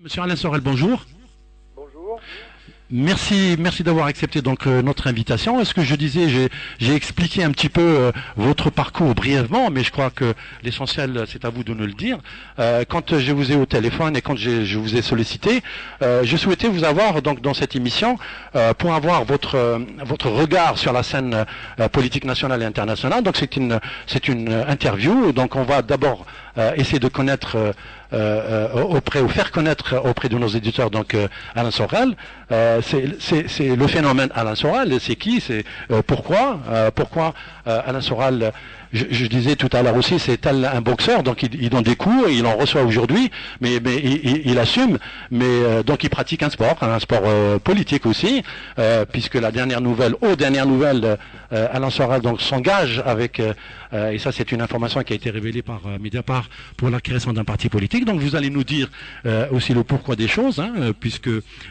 Monsieur Alain Sorel, bonjour. Bonjour. Merci d'avoir accepté donc notre invitation. Est-ce que je disais, j'ai expliqué un petit peu votre parcours brièvement, mais je crois que l'essentiel, c'est à vous de nous le dire. Quand je vous ai au téléphone et quand je vous ai sollicité, je souhaitais vous avoir donc dans cette émission pour avoir votre regard sur la scène politique nationale et internationale. Donc c'est une interview. Donc on va d'abord essayer de connaître faire connaître auprès de nos éditeurs donc Alain Sorel. C'est le phénomène Alain Sorel, c'est qui, c'est pourquoi Alain Sorel, je disais tout à l'heure aussi, c'est tel un boxeur, donc il donne des coups, il en reçoit aujourd'hui, mais il assume, mais donc il pratique un sport politique aussi, puisque aux dernières nouvelles, Alain Sorel donc s'engage avec, et ça c'est une information qui a été révélée par Mediapart pour la création d'un parti politique. Donc vous allez nous dire aussi le pourquoi des choses,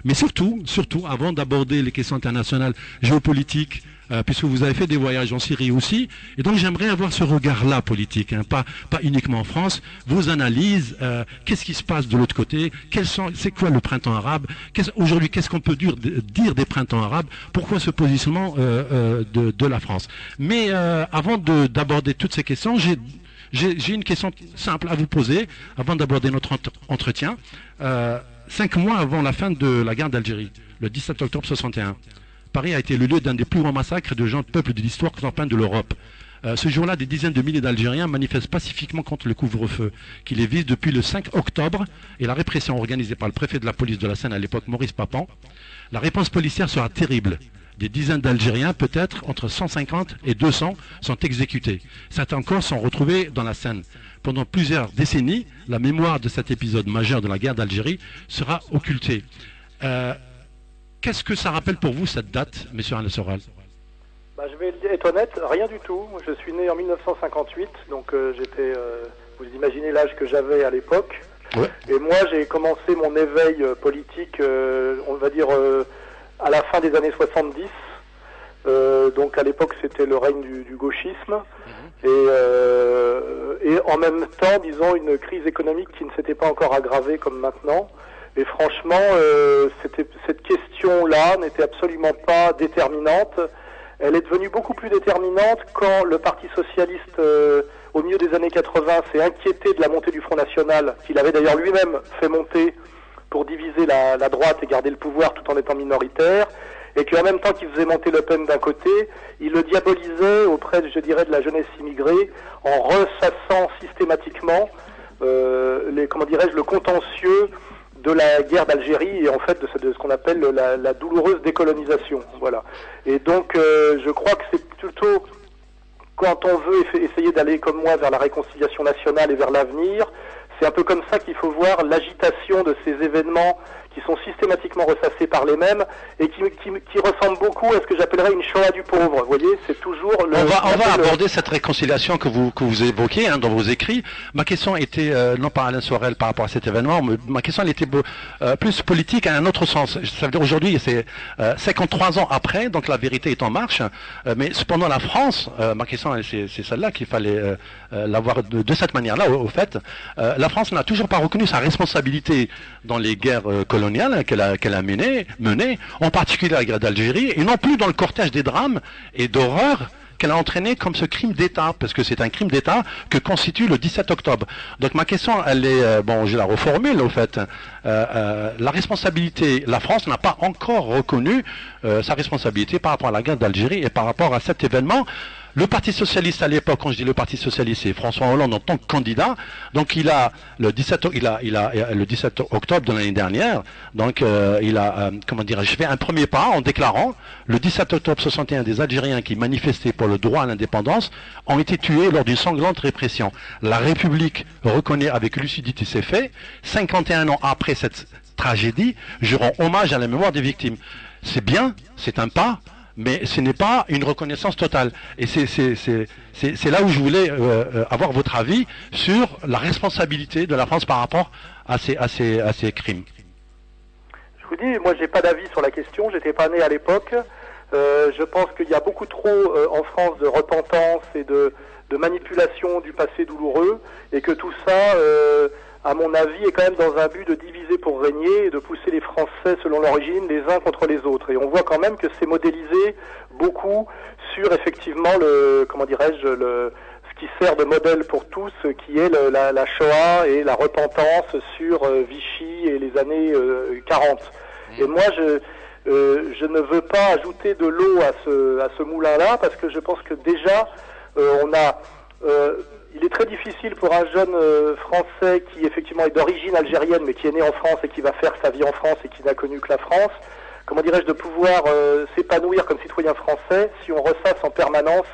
mais surtout, avant d'aborder les questions internationales, géopolitiques, puisque vous avez fait des voyages en Syrie aussi, et donc j'aimerais avoir ce regard-là politique, pas uniquement en France, vos analyses, qu'est-ce qui se passe de l'autre côté, c'est quoi le printemps arabe, aujourd'hui qu'est-ce qu'on peut dire des printemps arabes, pourquoi ce positionnement de la France. Mais avant d'aborder toutes ces questions, j'ai une question simple à vous poser avant d'aborder notre entretien. 5 mois avant la fin de la guerre d'Algérie, le 17 octobre 61, Paris a été le lieu d'un des plus grands massacres de gens de peuples de l'histoire contemporaine de l'Europe. Ce jour-là, des dizaines de milliers d'Algériens manifestent pacifiquement contre le couvre-feu qui les vise depuis le 5 octobre et la répression organisée par le préfet de la police de la Seine à l'époque, Maurice Papon. La réponse policière sera terrible. Des dizaines d'Algériens, peut-être entre 150 et 200, sont exécutés. Certains encore sont retrouvés dans la Seine. Pendant plusieurs décennies, la mémoire de cet épisode majeur de la guerre d'Algérie sera occultée. Qu'est-ce que ça rappelle pour vous cette date, monsieur Alain Sorel? Je vais être honnête, rien du tout. Je suis né en 1958, donc vous imaginez l'âge que j'avais à l'époque. Ouais. Et moi, j'ai commencé mon éveil politique, on va dire, à la fin des années 70. Donc à l'époque, c'était le règne du gauchisme. Et en même temps, disons, une crise économique qui ne s'était pas encore aggravée comme maintenant. Et franchement, cette question-là n'était absolument pas déterminante. Elle est devenue beaucoup plus déterminante quand le Parti socialiste, au milieu des années 80, s'est inquiété de la montée du Front National, qu'il avait d'ailleurs lui-même fait monter pour diviser la droite et garder le pouvoir tout en étant minoritaire, et qu'en même temps qu'il faisait monter Le Pen d'un côté, il le diabolisait auprès, je dirais, de la jeunesse immigrée, en ressassant systématiquement le contentieux de la guerre d'Algérie et en fait de ce qu'on appelle la douloureuse décolonisation. Voilà. Et donc je crois que c'est plutôt quand on veut essayer d'aller comme moi vers la réconciliation nationale et vers l'avenir, c'est un peu comme ça qu'il faut voir l'agitation de ces événements qui sont systématiquement ressassés par les mêmes et qui ressemblent beaucoup à ce que j'appellerais une Shoah du pauvre. Vous voyez, c'est toujours le... On va aborder cette réconciliation que vous évoquez dans vos écrits. Ma question était, non pas Alain Sorel par rapport à cet événement, mais ma question elle était plus politique à un autre sens. Ça veut dire aujourd'hui, c'est 53 ans après, donc la vérité est en marche, mais cependant la France, ma question c'est celle-là qu'il fallait l'avoir de cette manière-là, au fait. La France n'a toujours pas reconnu sa responsabilité dans les guerres coloniales qu'elle a menées, en particulier la guerre d'Algérie, et non plus dans le cortège des drames et d'horreurs qu'elle a entraîné comme ce crime d'État, parce que c'est un crime d'État que constitue le 17 octobre. Donc ma question, elle est, je la reformule au fait, la responsabilité, la France n'a pas encore reconnu sa responsabilité par rapport à la guerre d'Algérie et par rapport à cet événement. Le Parti socialiste à l'époque, quand je dis le Parti socialiste, c'est François Hollande en tant que candidat. Donc il a le 17 octobre de l'année dernière, donc il a fait un premier pas en déclarant le 17 octobre 61 des Algériens qui manifestaient pour le droit à l'indépendance ont été tués lors d'une sanglante répression. La République reconnaît avec lucidité ces faits. 51 ans après cette tragédie, je rends hommage à la mémoire des victimes. C'est bien, c'est un pas. Mais ce n'est pas une reconnaissance totale. Et c'est là où je voulais avoir votre avis sur la responsabilité de la France par rapport à ces crimes. Je vous dis, moi j'ai pas d'avis sur la question, j'étais pas né à l'époque. Je pense qu'il y a beaucoup trop en France de repentance et de manipulation du passé douloureux, et que tout ça à mon avis, est quand même dans un but de diviser pour régner et de pousser les Français selon l'origine les uns contre les autres. Et on voit quand même que c'est modélisé beaucoup sur effectivement ce qui sert de modèle pour tous, qui est la Shoah et la repentance sur Vichy et les années 40. Et moi, je ne veux pas ajouter de l'eau à ce moulin-là, parce que je pense que déjà, il est très difficile pour un jeune Français qui effectivement est d'origine algérienne, mais qui est né en France et qui va faire sa vie en France et qui n'a connu que la France, de pouvoir s'épanouir comme citoyen français si on ressasse en permanence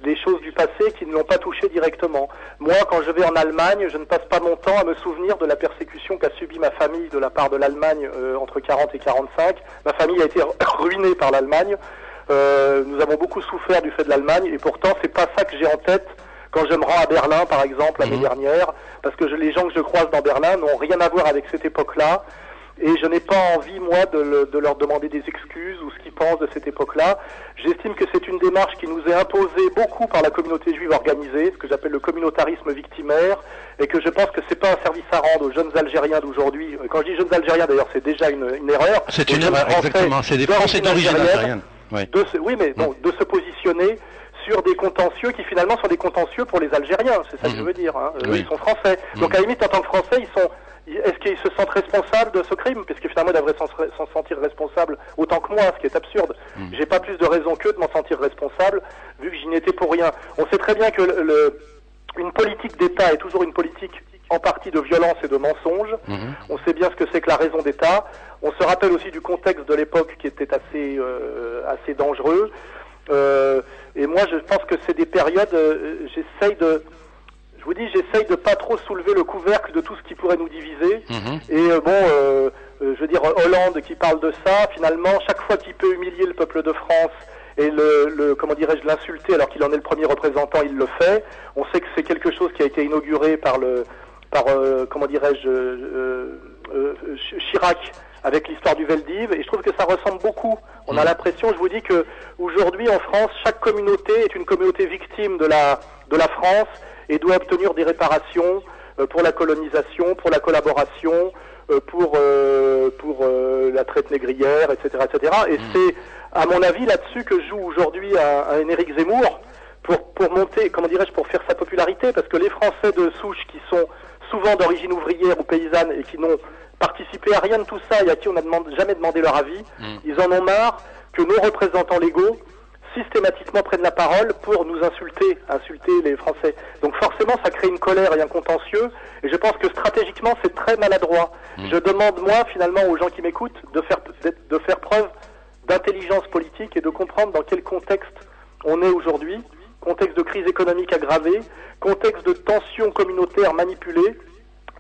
des choses du passé qui ne l'ont pas touché directement. Moi, quand je vais en Allemagne, je ne passe pas mon temps à me souvenir de la persécution qu'a subie ma famille de la part de l'Allemagne entre 40 et 45. Ma famille a été ruinée par l'Allemagne. Nous avons beaucoup souffert du fait de l'Allemagne, et pourtant c'est pas ça que j'ai en tête quand je me rends à Berlin, par exemple, l'année dernière, parce que les gens que je croise dans Berlin n'ont rien à voir avec cette époque-là, et je n'ai pas envie, moi, de leur demander des excuses ou ce qu'ils pensent de cette époque-là. J'estime que c'est une démarche qui nous est imposée beaucoup par la communauté juive organisée, ce que j'appelle le communautarisme victimaire, et que je pense que c'est pas un service à rendre aux jeunes Algériens d'aujourd'hui. Quand je dis jeunes Algériens, d'ailleurs, c'est déjà une erreur. C'est une erreur, exactement. C'est des Français d'origine algérienne. Oui, mais de se positionner sur des contentieux qui finalement sont des contentieux pour les Algériens, c'est ça que je veux dire. Hein. Oui. Ils sont français. Donc à la limite, en tant que Français, est-ce qu'ils se sentent responsables de ce crime? Parce que finalement, ils devraient s'en sentir responsables autant que moi, ce qui est absurde. J'ai pas plus de raison qu'eux de m'en sentir responsable, vu que j'y n'étais pour rien. On sait très bien que une politique d'État est toujours une politique en partie de violence et de mensonge. On sait bien ce que c'est que la raison d'État. On se rappelle aussi du contexte de l'époque qui était assez dangereux. Et moi, je pense que c'est des périodes. J'essaye de pas trop soulever le couvercle de tout ce qui pourrait nous diviser. Et je veux dire, Hollande qui parle de ça, finalement, chaque fois qu'il peut humilier le peuple de France et l'insulter alors qu'il en est le premier représentant, il le fait. On sait que c'est quelque chose qui a été inauguré par Chirac avec l'histoire du Veldiv, et je trouve que ça ressemble beaucoup. On a l'impression, je vous dis que aujourd'hui en France, chaque communauté est une communauté victime de la France et doit obtenir des réparations pour la colonisation, pour la collaboration, pour la traite négrière, etc., etc. Et c'est, à mon avis, là-dessus que joue aujourd'hui un Éric Zemmour pour monter, pour faire sa popularité, parce que les Français de souche qui sont souvent d'origine ouvrière ou paysanne et qui n'ont participé à rien de tout ça et à qui on n'a jamais demandé leur avis, ils en ont marre que nos représentants légaux systématiquement prennent la parole pour nous insulter les Français. Donc forcément, ça crée une colère et un contentieux, et je pense que stratégiquement, c'est très maladroit. Je demande, moi, finalement, aux gens qui m'écoutent, de faire preuve d'intelligence politique et de comprendre dans quel contexte on est aujourd'hui, contexte de crise économique aggravée, contexte de tensions communautaires manipulées,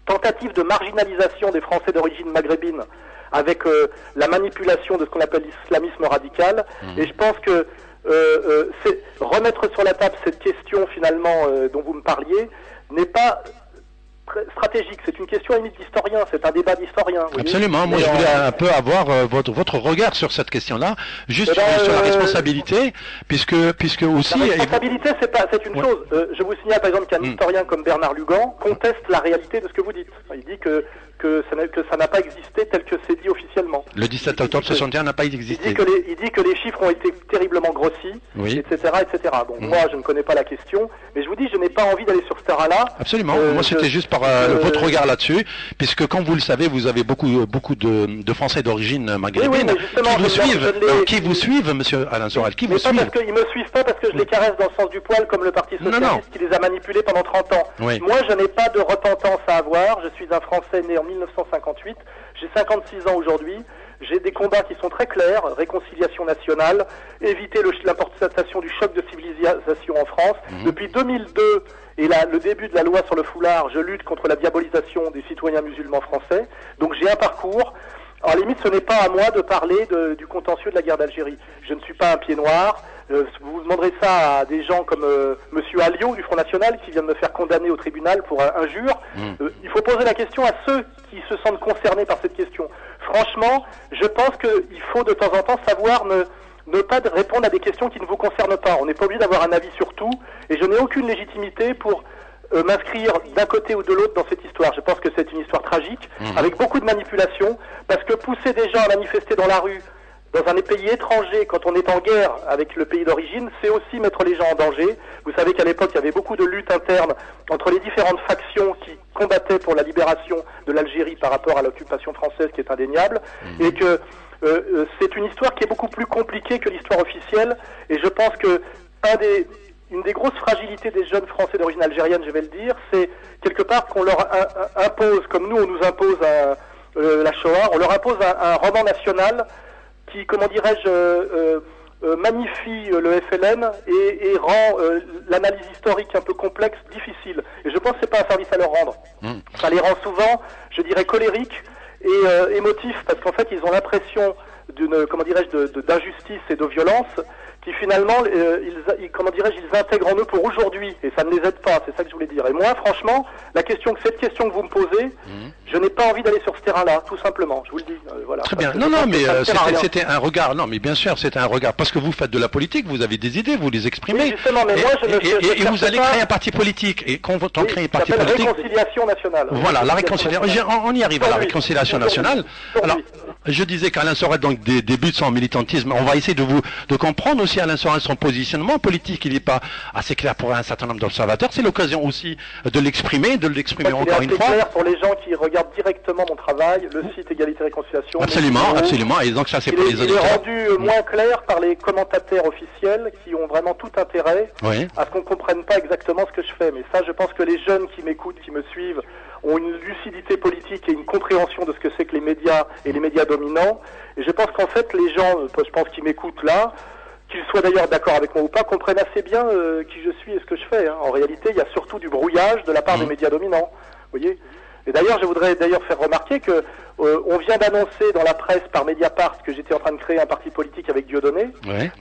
tentative de marginalisation des Français d'origine maghrébine avec la manipulation de ce qu'on appelle l'islamisme radical. Et je pense que c'est remettre sur la table cette question finalement dont vous me parliez n'est pas stratégique, c'est une question à limite d'historien, c'est un débat d'historien. Absolument, moi je voulais un peu avoir votre regard sur cette question-là, juste sur la responsabilité, puisque aussi... La responsabilité, c'est une chose. Je vous signale par exemple qu'un historien comme Bernard Lugan conteste la réalité de ce que vous dites. Il dit que ça n'a pas existé tel que c'est dit officiellement. Le 17 octobre 61 n'a pas existé. Il dit que les chiffres ont été terriblement grossis, etc., etc. Bon, moi je ne connais pas la question, mais je vous dis, je n'ai pas envie d'aller sur ce terrain-là. Absolument, moi c'était juste par votre regard là-dessus, puisque comme vous le savez, vous avez beaucoup de Français d'origine maghrébine qui vous suivent, monsieur Alain Soral, qui vous suivent. Parce qu'ils me suivent pas parce que je les caresse dans le sens du poil comme le Parti Socialiste qui les a manipulés pendant 30 ans. Moi je n'ai pas de repentance à avoir, je suis un Français né en 1958, j'ai 56 ans aujourd'hui, j'ai des combats qui sont très clairs, réconciliation nationale, éviter l'importation du choc de civilisation en France. Depuis 2002 et le début de la loi sur le foulard, je lutte contre la diabolisation des citoyens musulmans français, donc j'ai un parcours. En limite, ce n'est pas à moi de parler du contentieux de la guerre d'Algérie. Je ne suis pas un pied noir. Vous demanderez ça à des gens comme Monsieur Alliot du Front National qui vient de me faire condamner au tribunal pour injure. Il faut poser la question à ceux qui se sentent concernés par cette question. Franchement, je pense qu'il faut de temps en temps savoir ne pas répondre à des questions qui ne vous concernent pas. On n'est pas obligé d'avoir un avis sur tout, et je n'ai aucune légitimité pour m'inscrire d'un côté ou de l'autre dans cette histoire. Je pense que c'est une histoire tragique, avec beaucoup de manipulation, parce que pousser des gens à manifester dans la rue, dans un pays étranger, quand on est en guerre avec le pays d'origine, c'est aussi mettre les gens en danger. Vous savez qu'à l'époque, il y avait beaucoup de luttes internes entre les différentes factions qui combattaient pour la libération de l'Algérie par rapport à l'occupation française, qui est indéniable, et que c'est une histoire qui est beaucoup plus compliquée que l'histoire officielle, et je pense que une des grosses fragilités des jeunes Français d'origine algérienne, je vais le dire, c'est quelque part qu'on leur impose, comme nous on nous impose la Shoah, on leur impose un roman national qui, comment dirais-je, magnifie le FLN et rend l'analyse historique un peu complexe, difficile. Et je pense que c'est pas un service à leur rendre. Ça les rend souvent, je dirais, colériques et émotifs, parce qu'en fait ils ont l'impression d'une, comment dirais-je, d'injustice et de violence qui finalement, ils intègrent en eux pour aujourd'hui, et ça ne les aide pas, c'est ça que je voulais dire. Et moi, franchement, cette question que vous me posez, je n'ai pas envie d'aller sur ce terrain-là, tout simplement, je vous le dis. Voilà. Très bien, non, mais c'était un regard, non, mais bien sûr, c'était un regard, parce que vous faites de la politique, vous avez des idées, vous les exprimez, justement, mais moi, et vous allez créer un parti politique, et quand on crée un parti politique... Réconciliation nationale. Voilà, la réconciliation, on y arrive à la réconciliation nationale. Alors, je disais qu'Alain Sorel, donc, débute son militantisme, on va essayer de comprendre aussi Alain Sorel, son positionnement politique, il n'est pas assez clair pour un certain nombre d'observateurs. C'est l'occasion aussi de l'exprimer encore une fois. Clair pour les gens qui regardent directement mon travail, le site Égalité Réconciliation. Absolument, absolument. Et donc ça, c'est pour les auditeurs. Il est rendu moins clair par les commentateurs officiels qui ont vraiment tout intérêt à ce qu'on ne comprenne pas exactement ce que je fais. Mais ça, je pense que les jeunes qui m'écoutent, qui me suivent, ont une lucidité politique et une compréhension de ce que c'est que les médias et les médias dominants. Et je pense qu'en fait, les gens, je pense qui m'écoutent là, qu'ils soient d'ailleurs d'accord avec moi ou pas, comprennent assez bien qui je suis et ce que je fais. En réalité, il y a surtout du brouillage de la part des médias dominants. Vous voyez ? Et d'ailleurs, je voudrais faire remarquer que on vient d'annoncer dans la presse par Mediapart que j'étais en train de créer un parti politique avec Dieudonné.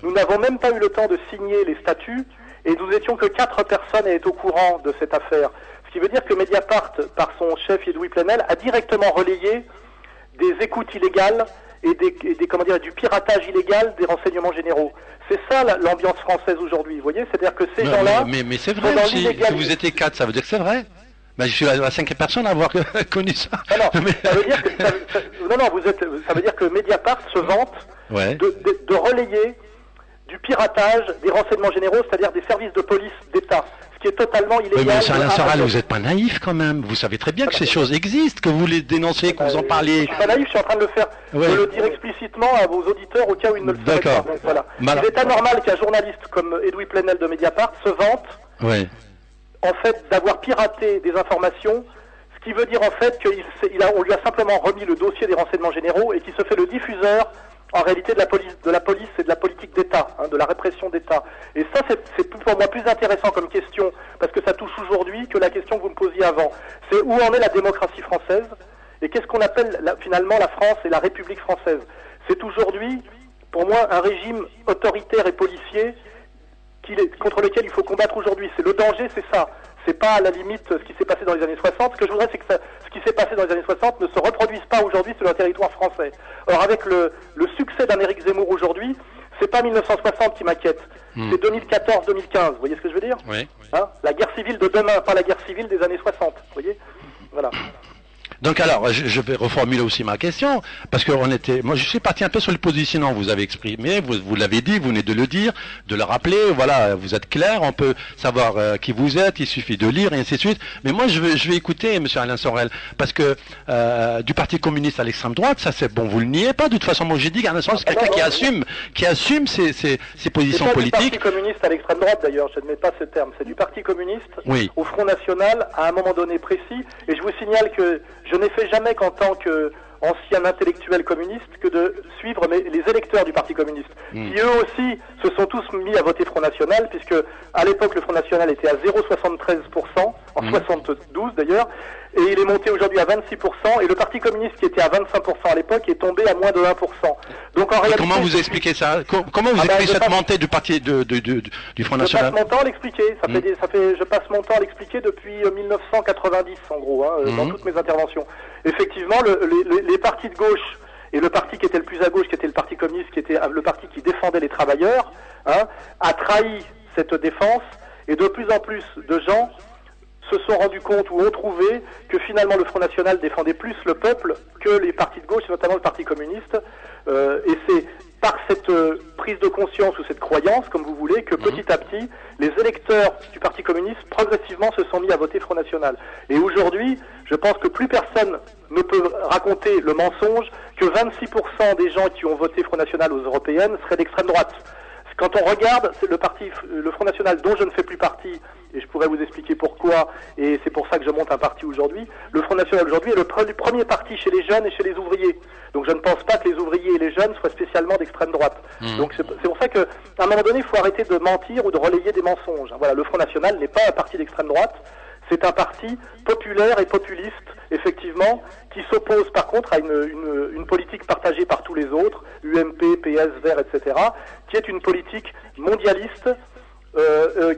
Nous n'avons même pas eu le temps de signer les statuts et nous étions que 4 personnes à être au courant de cette affaire. Ce qui veut dire que Mediapart, par son chef Edoui Plenel, a directement relayé des écoutes illégales et du piratage illégal des renseignements généraux. C'est ça l'ambiance française aujourd'hui, vous voyez. C'est-à-dire que ces gens-là... Mais c'est vrai, si vous étiez 4, ça veut dire que c'est vrai. Ben, je suis la 5e personne à avoir connu ça. Non, ça veut dire que, ça veut dire que Mediapart se vante de relayer du piratage des renseignements généraux, c'est-à-dire des services de police d'État, ce qui est totalement illégal. Oui, mais Alain Sorel, vous n'êtes pas naïf quand même. Vous savez très bien que ces choses existent, que vous les dénoncez, que vous en parlez. Je suis pas naïf, je suis en train de le faire, de le dire explicitement à vos auditeurs au cas où ils ne le sauraient pas. Donc, voilà. Il est anormal qu'un journaliste comme Edoui Plenel de Mediapart se vante en fait d'avoir piraté des informations, ce qui veut dire en fait qu'on lui a simplement remis le dossier des renseignements généraux et qu'il se fait le diffuseur en réalité de la police et de la politique d'État, de la répression d'État. Et ça, c'est pour moi plus intéressant comme question, parce que ça touche aujourd'hui que la question que vous me posiez avant. C'est où en est la démocratie française, et qu'est-ce qu'on appelle finalement la France et la République française. C'est aujourd'hui, pour moi, un régime autoritaire et policier contre lequel il faut combattre aujourd'hui. C'est le danger, c'est ça. C'est pas à la limite ce qui s'est passé dans les années 60. Ce que je voudrais, c'est que ce qui s'est passé dans les années 60 ne se reproduise pas aujourd'hui sur le territoire français. Or, avec le succès d'un Éric Zemmour aujourd'hui, c'est pas 1960 qui m'inquiète. C'est 2014-2015. Vous voyez ce que je veux dire ? La guerre civile de demain, pas la guerre civile des années 60. Vous voyez ? Voilà. Donc alors, je vais reformuler aussi ma question, parce que moi je suis parti un peu sur le positionnement, vous avez exprimé, vous l'avez dit, vous venez de le dire, de le rappeler, voilà, vous êtes clair, on peut savoir qui vous êtes, il suffit de lire et ainsi de suite. Mais moi je vais écouter monsieur Alain Sorel, parce que du Parti communiste à l'extrême droite, ça c'est bon, vous le niez pas, de toute façon moi j'ai dit qu'Alain Sorel c'est quelqu'un qui assume ses positions politiques. C'est du Parti communiste à l'extrême droite d'ailleurs, je ne mets pas ce terme, c'est du Parti communiste au Front National à un moment donné précis, et je vous signale que je n'ai fait jamais qu'en tant qu'ancien intellectuel communiste que de suivre les électeurs du Parti communiste, qui eux aussi se sont tous mis à voter Front National, puisque à l'époque le Front National était à 0,73%, en 72 d'ailleurs, et il est monté aujourd'hui à 26%, et le Parti communiste qui était à 25% à l'époque est tombé à moins de 1%. Donc en réalité, comment vous expliquez ça? Comment vous expliquez cette montée du parti du Front National? Je passe mon temps à l'expliquer. Je passe mon temps à l'expliquer depuis 1990 en gros, dans toutes mes interventions. Effectivement, les partis de gauche et le parti qui était le plus à gauche, qui était le Parti communiste, qui était le parti qui défendait les travailleurs, a trahi cette défense, et de plus en plus de gens se sont rendus compte ou ont trouvé que finalement le Front National défendait plus le peuple que les partis de gauche, notamment le Parti communiste. Et c'est par cette prise de conscience ou cette croyance, comme vous voulez, que petit à petit, les électeurs du Parti communiste progressivement se sont mis à voter Front National. Et aujourd'hui, je pense que plus personne ne peut raconter le mensonge que 26% des gens qui ont voté Front National aux européennes seraient d'extrême droite. Quand on regarde le Front National dont je ne fais plus partie, et je pourrais vous expliquer pourquoi, et c'est pour ça que je monte un parti aujourd'hui, le Front National aujourd'hui est le premier parti chez les jeunes et chez les ouvriers. Donc je ne pense pas que les ouvriers et les jeunes soient spécialement d'extrême droite. Donc c'est pour ça qu'à un moment donné, il faut arrêter de mentir ou de relayer des mensonges. Voilà, le Front National n'est pas un parti d'extrême droite, c'est un parti populaire et populiste, effectivement, qui s'oppose par contre à une politique partagée par tous les autres, UMP, PS, Verts, etc., qui est une politique mondialiste,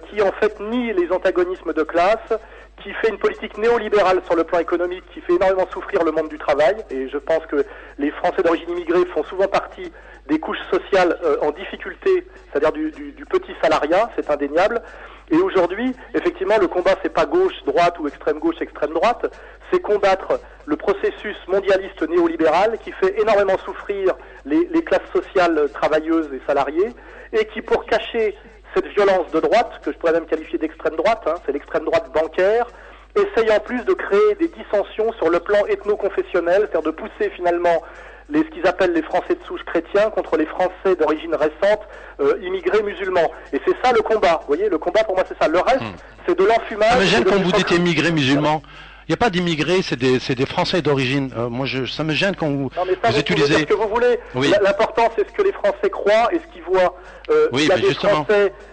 qui en fait nie les antagonismes de classe, qui fait une politique néolibérale sur le plan économique, qui fait énormément souffrir le monde du travail, et je pense que les Français d'origine immigrée font souvent partie des couches sociales en difficulté, c'est-à-dire du petit salariat, c'est indéniable. Et aujourd'hui, effectivement, le combat, c'est pas gauche-droite ou extrême-gauche, extrême-droite, c'est combattre le processus mondialiste néolibéral qui fait énormément souffrir les classes sociales travailleuses et salariées, et qui, pour cacher cette violence de droite, que je pourrais même qualifier d'extrême droite, hein, c'est l'extrême droite bancaire, essaye en plus de créer des dissensions sur le plan ethno-confessionnel, c'est-à-dire de pousser finalement ce qu'ils appellent les Français de souche chrétiens contre les Français d'origine récente, immigrés musulmans. Et c'est ça le combat. Vous voyez, le combat pour moi c'est ça. Le reste, c'est de l'enfumage. Ça me gêne quand vous dites immigrés musulmans. Il n'y a pas d'immigrés, c'est des Français d'origine. Ça me gêne quand vous utilisez. Vous dire ce que vous voulez. Oui. L'important, c'est ce que les Français croient et ce qu'ils voient. Oui, mais justement.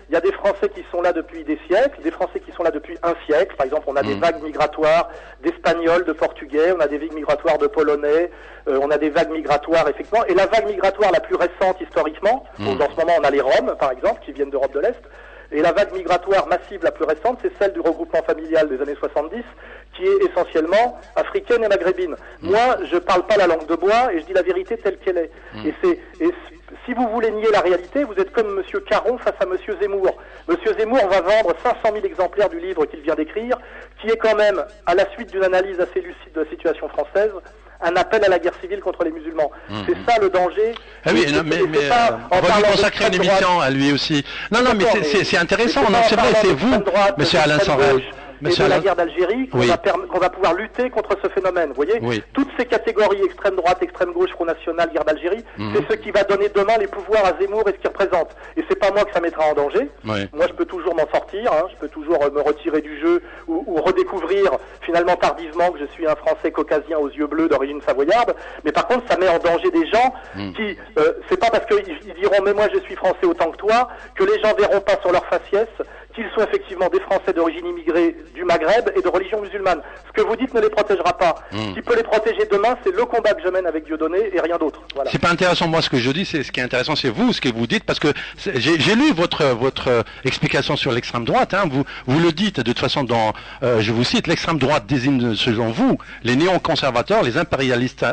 Il y a des Français qui sont là depuis des siècles, des Français qui sont là depuis un siècle. Par exemple, on a des vagues migratoires d'Espagnols, de Portugais, on a des vagues migratoires de Polonais, on a des vagues migratoires, effectivement. Et la vague migratoire la plus récente historiquement, donc en ce moment on a les Roms, par exemple, qui viennent d'Europe de l'Est. Et la vague migratoire massive la plus récente, c'est celle du regroupement familial des années 70, qui est essentiellement africaine et maghrébine. Moi, je parle pas la langue de bois et je dis la vérité telle qu'elle est. Et si vous voulez nier la réalité, vous êtes comme Monsieur Caron face à Monsieur Zemmour. Monsieur Zemmour va vendre 500 000 exemplaires du livre qu'il vient d'écrire, qui est quand même, à la suite d'une analyse assez lucide de la situation française, un appel à la guerre civile contre les musulmans. C'est ça le danger. Ah oui, mais on va lui consacrer une émission à lui aussi. Non, mais c'est intéressant. Non, c'est vrai, c'est vous, Monsieur Alain Sorel. Et de la guerre d'Algérie qu'on va pouvoir lutter contre ce phénomène. Vous voyez, toutes ces catégories, extrême droite, extrême gauche, Front National, guerre d'Algérie, c'est ce qui va donner demain les pouvoirs à Zemmour et ce qu'il représente. Et c'est pas moi que ça mettra en danger. Moi, je peux toujours m'en sortir, hein, je peux toujours me retirer du jeu ou redécouvrir finalement tardivement que je suis un Français caucasien aux yeux bleus d'origine savoyarde. Mais par contre, ça met en danger des gens qui, c'est pas parce qu'ils diront mais moi je suis Français autant que toi que les gens verront pas sur leur faciès qu'ils sont effectivement des Français d'origine immigrée du Maghreb et de religion musulmane. Ce que vous dites ne les protégera pas. Ce qui peut les protéger demain, c'est le combat que je mène avec Dieudonné et rien d'autre. Voilà. C'est pas intéressant, moi, ce que je dis, c'est ce qui est intéressant, c'est vous, ce que vous dites, parce que j'ai lu votre explication sur l'extrême droite, hein, vous le dites, de toute façon, je vous cite, l'extrême droite désigne, selon vous, les néoconservateurs, les impérialistes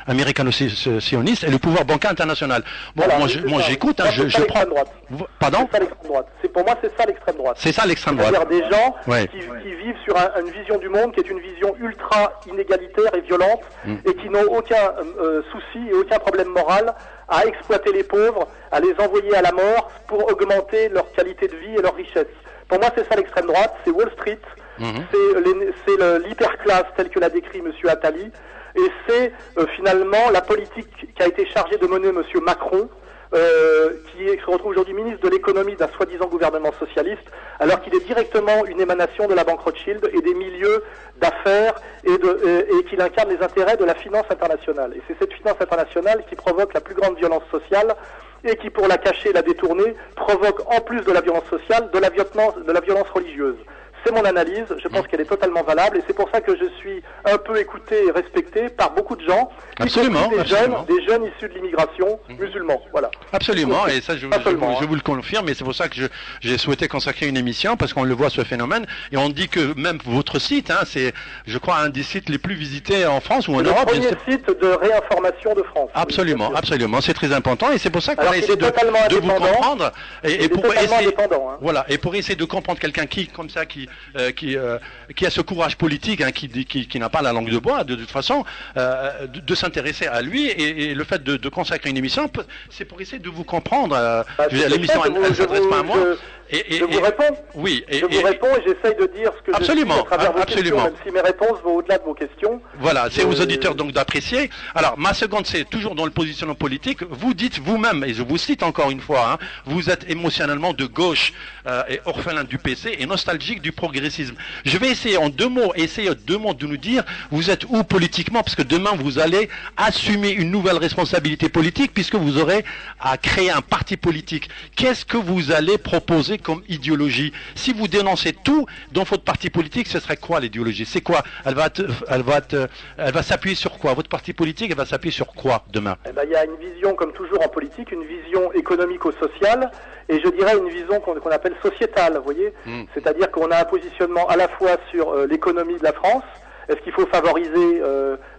américano-sionistes et le pouvoir bancaire international. Bon, voilà, moi j'écoute, hein, je prends... Pardon ? C'est ça l'extrême droite. Pour moi, c'est ça l'extrême droite. C'est ça l'extrême droite. C'est-à-dire des gens qui vivent sur une vision du monde qui est une vision ultra inégalitaire et violente et qui n'ont aucun souci et aucun problème moral à exploiter les pauvres, à les envoyer à la mort pour augmenter leur qualité de vie et leur richesse. Pour moi, c'est ça l'extrême droite, c'est Wall Street, c'est l'hyperclasse telle que l'a décrit M. Attali, et c'est finalement la politique qui a été chargée de mener M. Macron, qui se retrouve aujourd'hui ministre de l'économie d'un soi-disant gouvernement socialiste, alors qu'il est directement une émanation de la banque Rothschild et des milieux d'affaires et qu'il incarne les intérêts de la finance internationale. Et c'est cette finance internationale qui provoque la plus grande violence sociale et qui, pour la cacher, la détourner, provoque en plus de la violence sociale, de la violence religieuse. C'est mon analyse, je pense qu'elle est totalement valable et c'est pour ça que je suis un peu écouté et respecté par beaucoup de gens, absolument, des jeunes issus de l'immigration musulmans. Voilà. Absolument, et ça je vous le confirme, et c'est pour ça que j'ai souhaité consacrer une émission, parce qu'on le voit ce phénomène, et on dit que même votre site, hein, c'est, je crois, un des sites les plus visités en France ou en Europe. C'est le premier site de réinformation de France. Absolument, absolument, c'est très important, et c'est pour ça qu'on a essayé de vous comprendre, et pour essayer, voilà, et pour essayer de comprendre quelqu'un qui, comme ça, qui qui a ce courage politique, hein, qui n'a pas la langue de bois, de toute façon, de s'intéresser à lui, et le fait de consacrer une émission, c'est pour essayer de vous comprendre. L'émission, elle ne s'adresse pas à moi. Je vous réponds. Oui. Je vous réponds et j'essaye de dire ce que je dis à travers vos questions, même si mes réponses vont au-delà de vos questions. Voilà, c'est aux auditeurs donc d'apprécier. Alors, ma seconde, c'est toujours dans le positionnement politique. Vous dites vous-même, et je vous cite encore une fois, hein, vous êtes émotionnellement de gauche et orphelin du PC et nostalgique du progressisme. Je vais essayer en deux mots de nous dire, vous êtes où politiquement, parce que demain vous allez assumer une nouvelle responsabilité politique, puisque vous aurez à créer un parti politique. Qu'est-ce que vous allez proposer comme idéologie? Si vous dénoncez tout dans votre parti politique, ce serait quoi l'idéologie? C'est quoi? Elle va s'appuyer sur quoi? Votre parti politique, elle va s'appuyer sur quoi demain? Il y a une vision, comme toujours en politique, une vision économico-sociale, et je dirais une vision qu'on appelle sociétale, vous voyez. C'est-à-dire qu'on a un positionnement à la fois sur l'économie de la France. Est-ce qu'il faut favoriser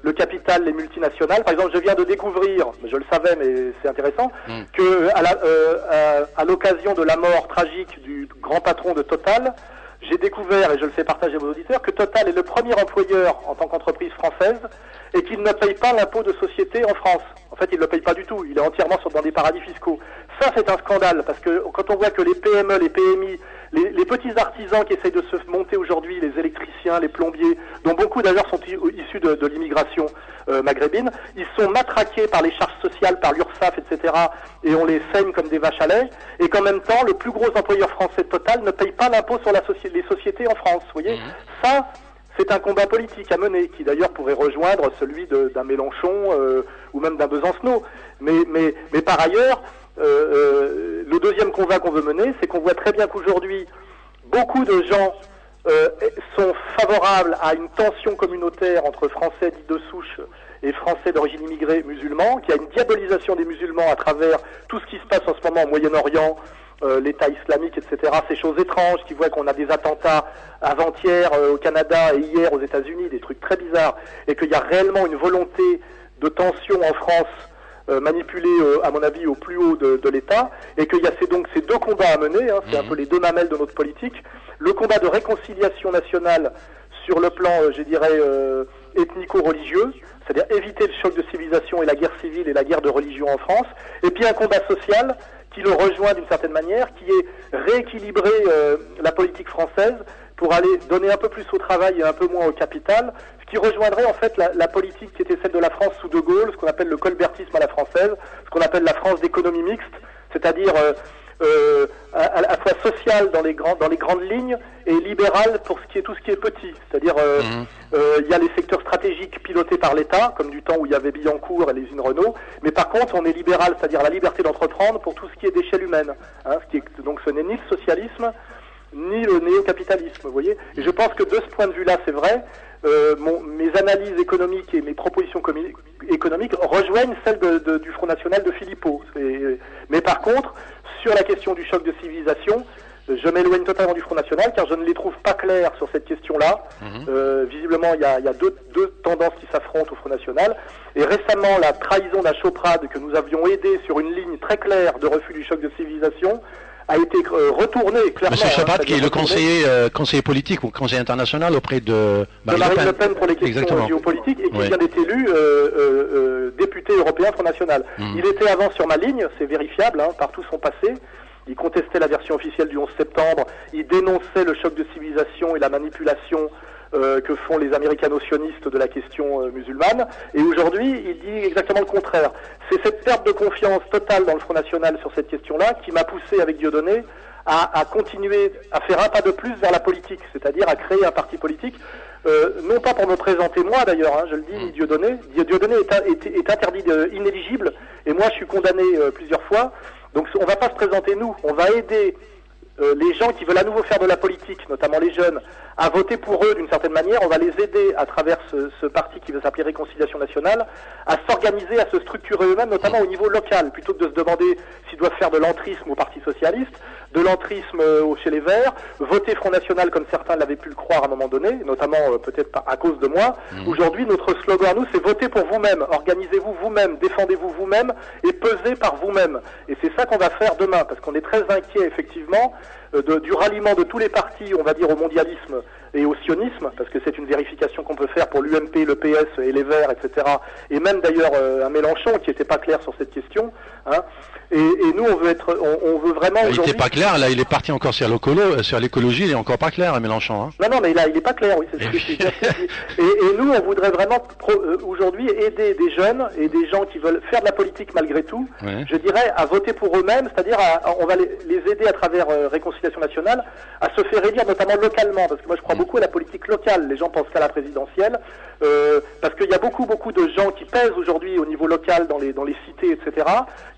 le capital, les multinationales? Par exemple, je viens de découvrir, je le savais mais c'est intéressant, que à l'occasion de la mort tragique du grand patron de Total, j'ai découvert, et je le fais partager à vos auditeurs, que Total est le premier employeur en tant qu'entreprise française et qu'il ne paye pas l'impôt de société en France. En fait, il ne le paye pas du tout, il est entièrement dans des paradis fiscaux. Ça, c'est un scandale, parce que quand on voit que les PME, les PMI, les petits artisans qui essayent de se monter aujourd'hui, les électriciens, les plombiers, dont beaucoup d'ailleurs sont issus de l'immigration maghrébine, ils sont matraqués par les charges sociales, par l'URSSAF, etc. Et on les saigne comme des vaches à lait. Et qu'en même temps, le plus gros employeur français Total ne paye pas l'impôt sur les sociétés en France. Vous voyez, ça, c'est un combat politique à mener, qui d'ailleurs pourrait rejoindre celui d'un Mélenchon ou même d'un Besancenot. Mais par ailleurs, le deuxième combat qu'on veut mener, c'est qu'on voit très bien qu'aujourd'hui, beaucoup de gens sont favorables à une tension communautaire entre Français dits de souche et Français d'origine immigrée musulmans, qu'il y a une diabolisation des musulmans à travers tout ce qui se passe en ce moment au Moyen-Orient, l'État islamique, etc., ces choses étranges, qui voient qu'on a des attentats avant-hier au Canada et hier aux États-Unis, des trucs très bizarres, et qu'il y a réellement une volonté de tension en France manipulée, à mon avis, au plus haut de l'État, et qu'il y a donc ces deux combats à mener, hein, c'est un peu les deux mamelles de notre politique, le combat de réconciliation nationale sur le plan, je dirais, ethnico-religieux, c'est-à-dire éviter le choc de civilisation et la guerre civile et la guerre de religion en France, et puis un combat social qui le rejoint d'une certaine manière, qui est rééquilibrer la politique française pour aller donner un peu plus au travail et un peu moins au capital, ce qui rejoindrait en fait la politique qui était celle de la France sous De Gaulle, ce qu'on appelle le colbertisme à la française, ce qu'on appelle la France d'économie mixte, c'est-à-dire à la fois sociale dans les grandes lignes et libérale pour tout ce qui est petit. C'est-à-dire il y a les secteurs stratégiques pilotés par l'État, comme du temps où il y avait Billancourt et les usines Renault, mais par contre on est libéral, c'est-à-dire la liberté d'entreprendre pour tout ce qui est d'échelle humaine. Hein, donc ce n'est ni le socialisme ni le néo-capitalisme, vous voyez. Et je pense que de ce point de vue-là, c'est vrai, mes analyses économiques et mes propositions économiques rejoignent celles du Front National de Philippot. Mais par contre, sur la question du choc de civilisation, je m'éloigne totalement du Front National car je ne les trouve pas clairs sur cette question-là. Visiblement, il y a deux tendances qui s'affrontent au Front National. Et récemment, la trahison d'un Choprade que nous avions aidé sur une ligne très claire de refus du choc de civilisation a été retourné clairement. Monsieur Choprade, qui est le conseiller politique ou conseiller international auprès de Marine Le Pen pour les questions géopolitiques et qui vient d'être élu député européen Front National. Il était avant sur ma ligne, c'est vérifiable, hein, par tout son passé. Il contestait la version officielle du 11 septembre, il dénonçait le choc de civilisation et la manipulation que font les américano-sionistes de la question musulmane, et aujourd'hui il dit exactement le contraire. C'est cette perte de confiance totale dans le Front National sur cette question-là qui m'a poussé avec Dieudonné à continuer à faire un pas de plus vers la politique, c'est-à-dire à créer un parti politique, non pas pour me présenter moi d'ailleurs, hein, je le dis, Dieudonné. Dieudonné est interdit inéligible, et moi je suis condamné plusieurs fois, donc on ne va pas se présenter nous, on va aider les gens qui veulent à nouveau faire de la politique, notamment les jeunes, à voter pour eux d'une certaine manière. On va les aider à travers ce parti qui veut s'appeler Réconciliation Nationale, à s'organiser, à se structurer eux-mêmes, notamment au niveau local, plutôt que de se demander s'ils doivent faire de l'entrisme au Parti Socialiste, de l'entrisme chez les Verts, voter Front National comme certains l'avaient pu le croire à un moment donné, notamment peut-être à cause de moi. Aujourd'hui, notre slogan à nous, c'est voter pour vous-même, organisez-vous vous-même, défendez-vous vous-même et pesez par vous-même. Et c'est ça qu'on va faire demain, parce qu'on est très inquiet effectivement du ralliement de tous les partis, on va dire, au mondialisme et au sionisme, parce que c'est une vérification qu'on peut faire pour l'UMP, le PS et les Verts, etc. Et même d'ailleurs un Mélenchon qui n'était pas clair sur cette question. Hein. Et nous, on veut vraiment. Il n'était pas clair. Là, il est parti encore sur l'écologie. Il est encore pas clair, Mélenchon. Hein. Non, mais là, il n'est pas clair. Oui, c'est ce que je dis. Et nous, on voudrait vraiment aujourd'hui aider des jeunes et des gens qui veulent faire de la politique malgré tout. Ouais. Je dirais à voter pour eux-mêmes, c'est-à-dire on va les aider à travers Réconciliation nationale à se faire élire, notamment localement, parce que moi, je crois beaucoup à la politique locale. Les gens pensent qu'à la présidentielle, parce qu'il y a beaucoup de gens qui pèsent aujourd'hui au niveau local dans les cités, etc.,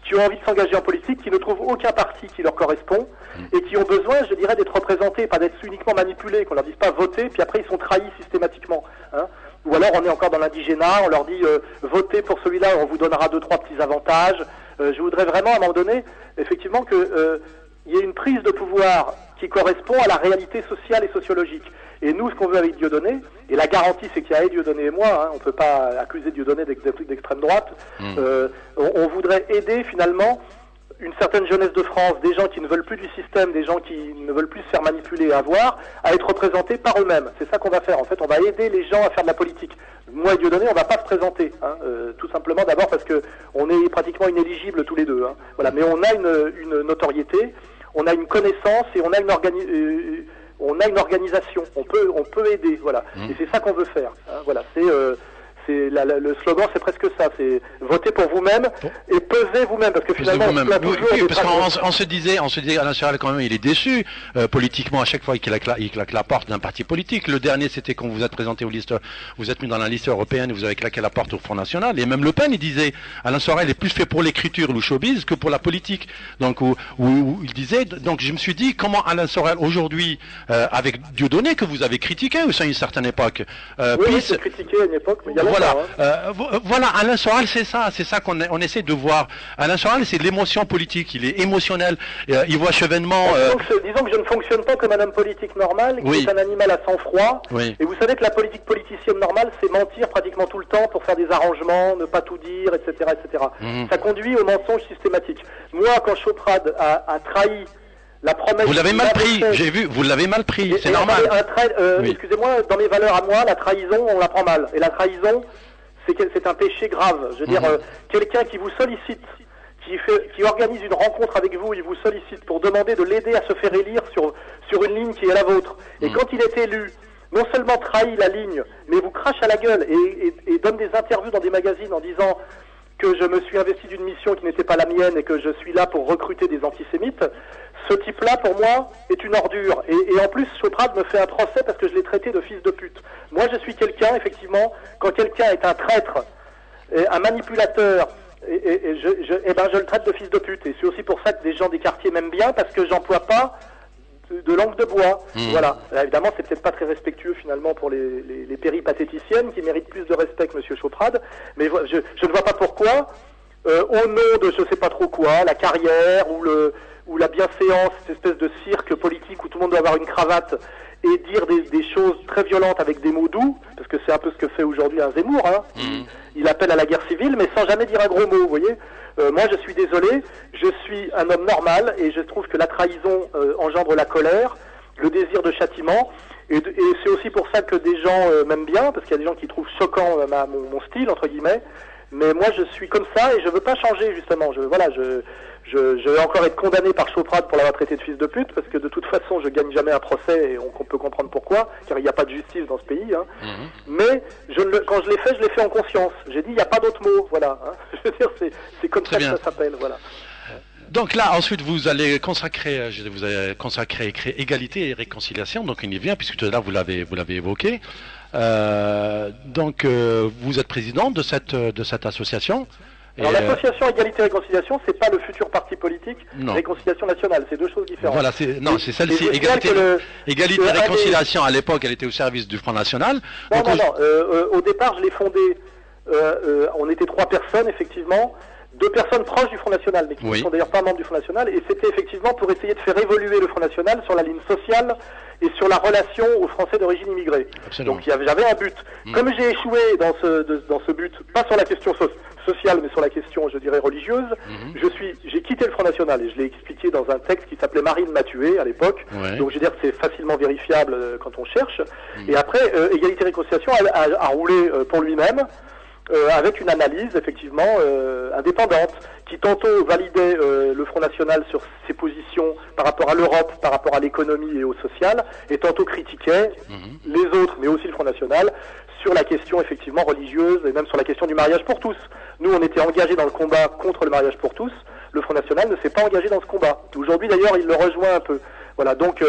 qui ont envie de s'engager en politique, qui ne trouvent aucun parti qui leur correspond, et qui ont besoin, je dirais, d'être représentés, pas d'être uniquement manipulés, qu'on leur dise pas voter, puis après ils sont trahis systématiquement. Hein. Ou alors on est encore dans l'indigénat, on leur dit votez pour celui-là, on vous donnera 2-3 petits avantages. Je voudrais vraiment à un moment donné, effectivement, que il y ait une prise de pouvoir qui correspond à la réalité sociale et sociologique. Et nous, ce qu'on veut avec Dieudonné, et la garantie c'est qu'il y a Dieudonné et moi, hein, on ne peut pas accuser Dieudonné d'extrême droite, on voudrait aider finalement une certaine jeunesse de France, des gens qui ne veulent plus du système, des gens qui ne veulent plus se faire manipuler et avoir, à être représentés par eux-mêmes. C'est ça qu'on va faire. En fait, on va aider les gens à faire de la politique. Moi et Dieudonné, on ne va pas se présenter, hein, tout simplement d'abord parce que on est pratiquement inéligibles tous les deux. Hein. Voilà. Mais on a une notoriété, on a une connaissance et on a une organisation. On peut aider. Voilà. Et c'est ça qu'on veut faire. Hein. Voilà. Le slogan, c'est presque ça, c'est voter pour vous-même et pesez vous-même, parce que finalement, oui, parce qu'on se disait, Alain Soral quand même, il est déçu politiquement à chaque fois qu'il claque la porte d'un parti politique. Le dernier, c'était quand vous êtes présenté aux listes, vous êtes mis dans la liste européenne, vous avez claqué la porte au Front National, et même Le Pen, il disait, Alain Soral est plus fait pour l'écriture, le showbiz, que pour la politique. Donc, où il disait, donc je me suis dit, comment Alain Soral aujourd'hui, avec Dieudonné que vous avez critiqué aussi à une certaine époque, oui, j'ai critiqué à une époque, mais il y a voilà, Alain Soral, c'est ça qu'on essaie de voir. Alain Soral, c'est de l'émotion politique, il est émotionnel, il voit chevènement. Disons que je ne fonctionne pas comme un homme politique normal, qui est un animal à sang-froid. Oui. Et vous savez que la politique politicienne normale, c'est mentir pratiquement tout le temps pour faire des arrangements, ne pas tout dire, etc., etc. Ça conduit au mensonge systématique. Moi, quand Choprade a trahi la promesse. Vous l'avez mal pris, j'ai vu, vous l'avez mal pris, c'est normal. Excusez-moi, dans mes valeurs à moi, la trahison, on la prend mal. Et la trahison, c'est un péché grave. Je veux dire, quelqu'un qui vous sollicite, qui organise une rencontre avec vous, il vous sollicite pour demander de l'aider à se faire élire sur une ligne qui est la vôtre. Et quand il est élu, non seulement trahit la ligne, mais vous crache à la gueule et donne des interviews dans des magazines en disant que je me suis investi d'une mission qui n'était pas la mienne et que je suis là pour recruter des antisémites. Ce type-là, pour moi, est une ordure. Et en plus, Choprade me fait un procès parce que je l'ai traité de fils de pute. Moi, je suis quelqu'un, effectivement, quand quelqu'un est un traître, un manipulateur, je le traite de fils de pute. Et c'est aussi pour ça que des gens des quartiers m'aiment bien, parce que j'emploie pas de langue de bois. Voilà. Alors, évidemment, c'est peut-être pas très respectueux, finalement, pour les péripatéticiennes, qui méritent plus de respect que M. Choprade. Mais je ne vois pas pourquoi, au nom de je sais pas trop quoi, la carrière ou la bienséance, cette espèce de cirque politique où tout le monde doit avoir une cravate et dire des choses très violentes avec des mots doux, parce que c'est un peu ce que fait aujourd'hui un Zemmour, hein. Il appelle à la guerre civile, mais sans jamais dire un gros mot, vous voyez. Moi, je suis désolé, je suis un homme normal, et je trouve que la trahison engendre la colère, le désir de châtiment, et c'est aussi pour ça que des gens m'aiment bien, parce qu'il y a des gens qui trouvent choquant mon style, entre guillemets. Mais moi, je suis comme ça et je veux pas changer, justement. Je vais encore être condamné par Choprade pour l'avoir traité de fils de pute, parce que de toute façon, je gagne jamais un procès et on peut comprendre pourquoi, car il n'y a pas de justice dans ce pays. Hein. Mais quand je l'ai fait en conscience. J'ai dit, il n'y a pas d'autre mot, voilà. Hein. Je veux dire, c'est comme ça que ça s'appelle, voilà. Donc là, ensuite, vous allez consacrer écrire égalité et réconciliation. Donc on y vient, puisque tout à l'heure vous l'avez évoqué. Donc vous êtes président de cette association. Alors l'association Égalité et Réconciliation, c'est pas le futur parti politique Réconciliation nationale, c'est deux choses différentes. Voilà, c'est celle-ci. Égalité et Réconciliation, à l'époque, elle était au service du Front National. Non. Au départ, je l'ai fondée, on était 3 personnes, effectivement. deux personnes proches du Front National, mais qui ne sont d'ailleurs pas membres du Front National, et c'était effectivement pour essayer de faire évoluer le Front National sur la ligne sociale et sur la relation aux Français d'origine immigrée. Absolument. Donc j'avais un but. Comme j'ai échoué dans ce but, pas sur la question sociale, mais sur la question, je dirais, religieuse, j'ai quitté le Front National, et je l'ai expliqué dans un texte qui s'appelait Marine m'a tué à l'époque. Donc je veux dire que c'est facilement vérifiable quand on cherche. Et après, Égalité Réconciliation a roulé pour lui-même, avec une analyse effectivement indépendante, qui tantôt validait le Front National sur ses positions par rapport à l'Europe, par rapport à l'économie et au social, et tantôt critiquait les autres, mais aussi le Front National, sur la question effectivement religieuse, et même sur la question du mariage pour tous. Nous, on était engagés dans le combat contre le mariage pour tous. Le Front National ne s'est pas engagé dans ce combat. Aujourd'hui, d'ailleurs, il le rejoint un peu. Voilà, donc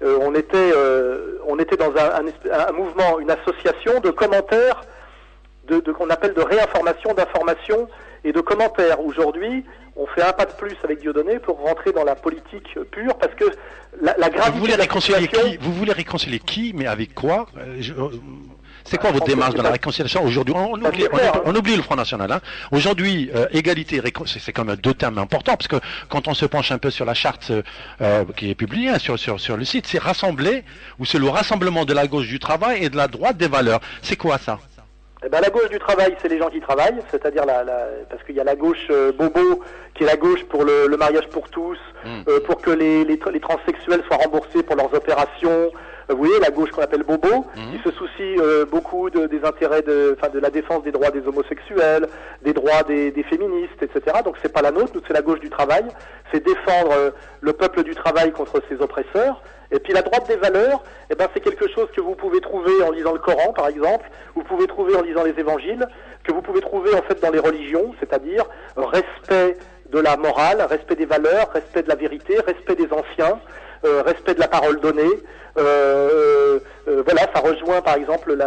on était dans un mouvement, une association de commentaires, qu'on appelle de réinformation, d'information et de commentaires. Aujourd'hui, on fait un pas de plus avec Dieudonné pour rentrer dans la politique pure, parce que la gravité... Vous voulez réconcilier qui, mais avec quoi? C'est quoi votre démarche dans la réconciliation aujourd'hui? On oublie le Front National. Hein. Aujourd'hui, égalité, c'est quand même deux termes importants, parce que quand on se penche un peu sur la charte qui est publiée sur le site, c'est rassembler, ou c'est le rassemblement de la gauche du travail et de la droite des valeurs. C'est quoi ça? Eh ben, la gauche du travail, c'est les gens qui travaillent, c'est-à-dire parce qu'il y a la gauche bobo, qui est la gauche pour le mariage pour tous, pour que les transsexuels soient remboursés pour leurs opérations. Vous voyez, la gauche qu'on appelle bobo, qui se soucie beaucoup des intérêts de la défense des droits des homosexuels, des droits des féministes, etc. Donc c'est pas la nôtre, nous c'est la gauche du travail, c'est défendre le peuple du travail contre ses oppresseurs. Et puis la droite des valeurs, eh ben, c'est quelque chose que vous pouvez trouver en lisant le Coran, par exemple, vous pouvez trouver en lisant les évangiles, que vous pouvez trouver en fait dans les religions, c'est-à-dire respect de la morale, respect des valeurs, respect de la vérité, respect des anciens, respect de la parole donnée. Voilà, ça rejoint par exemple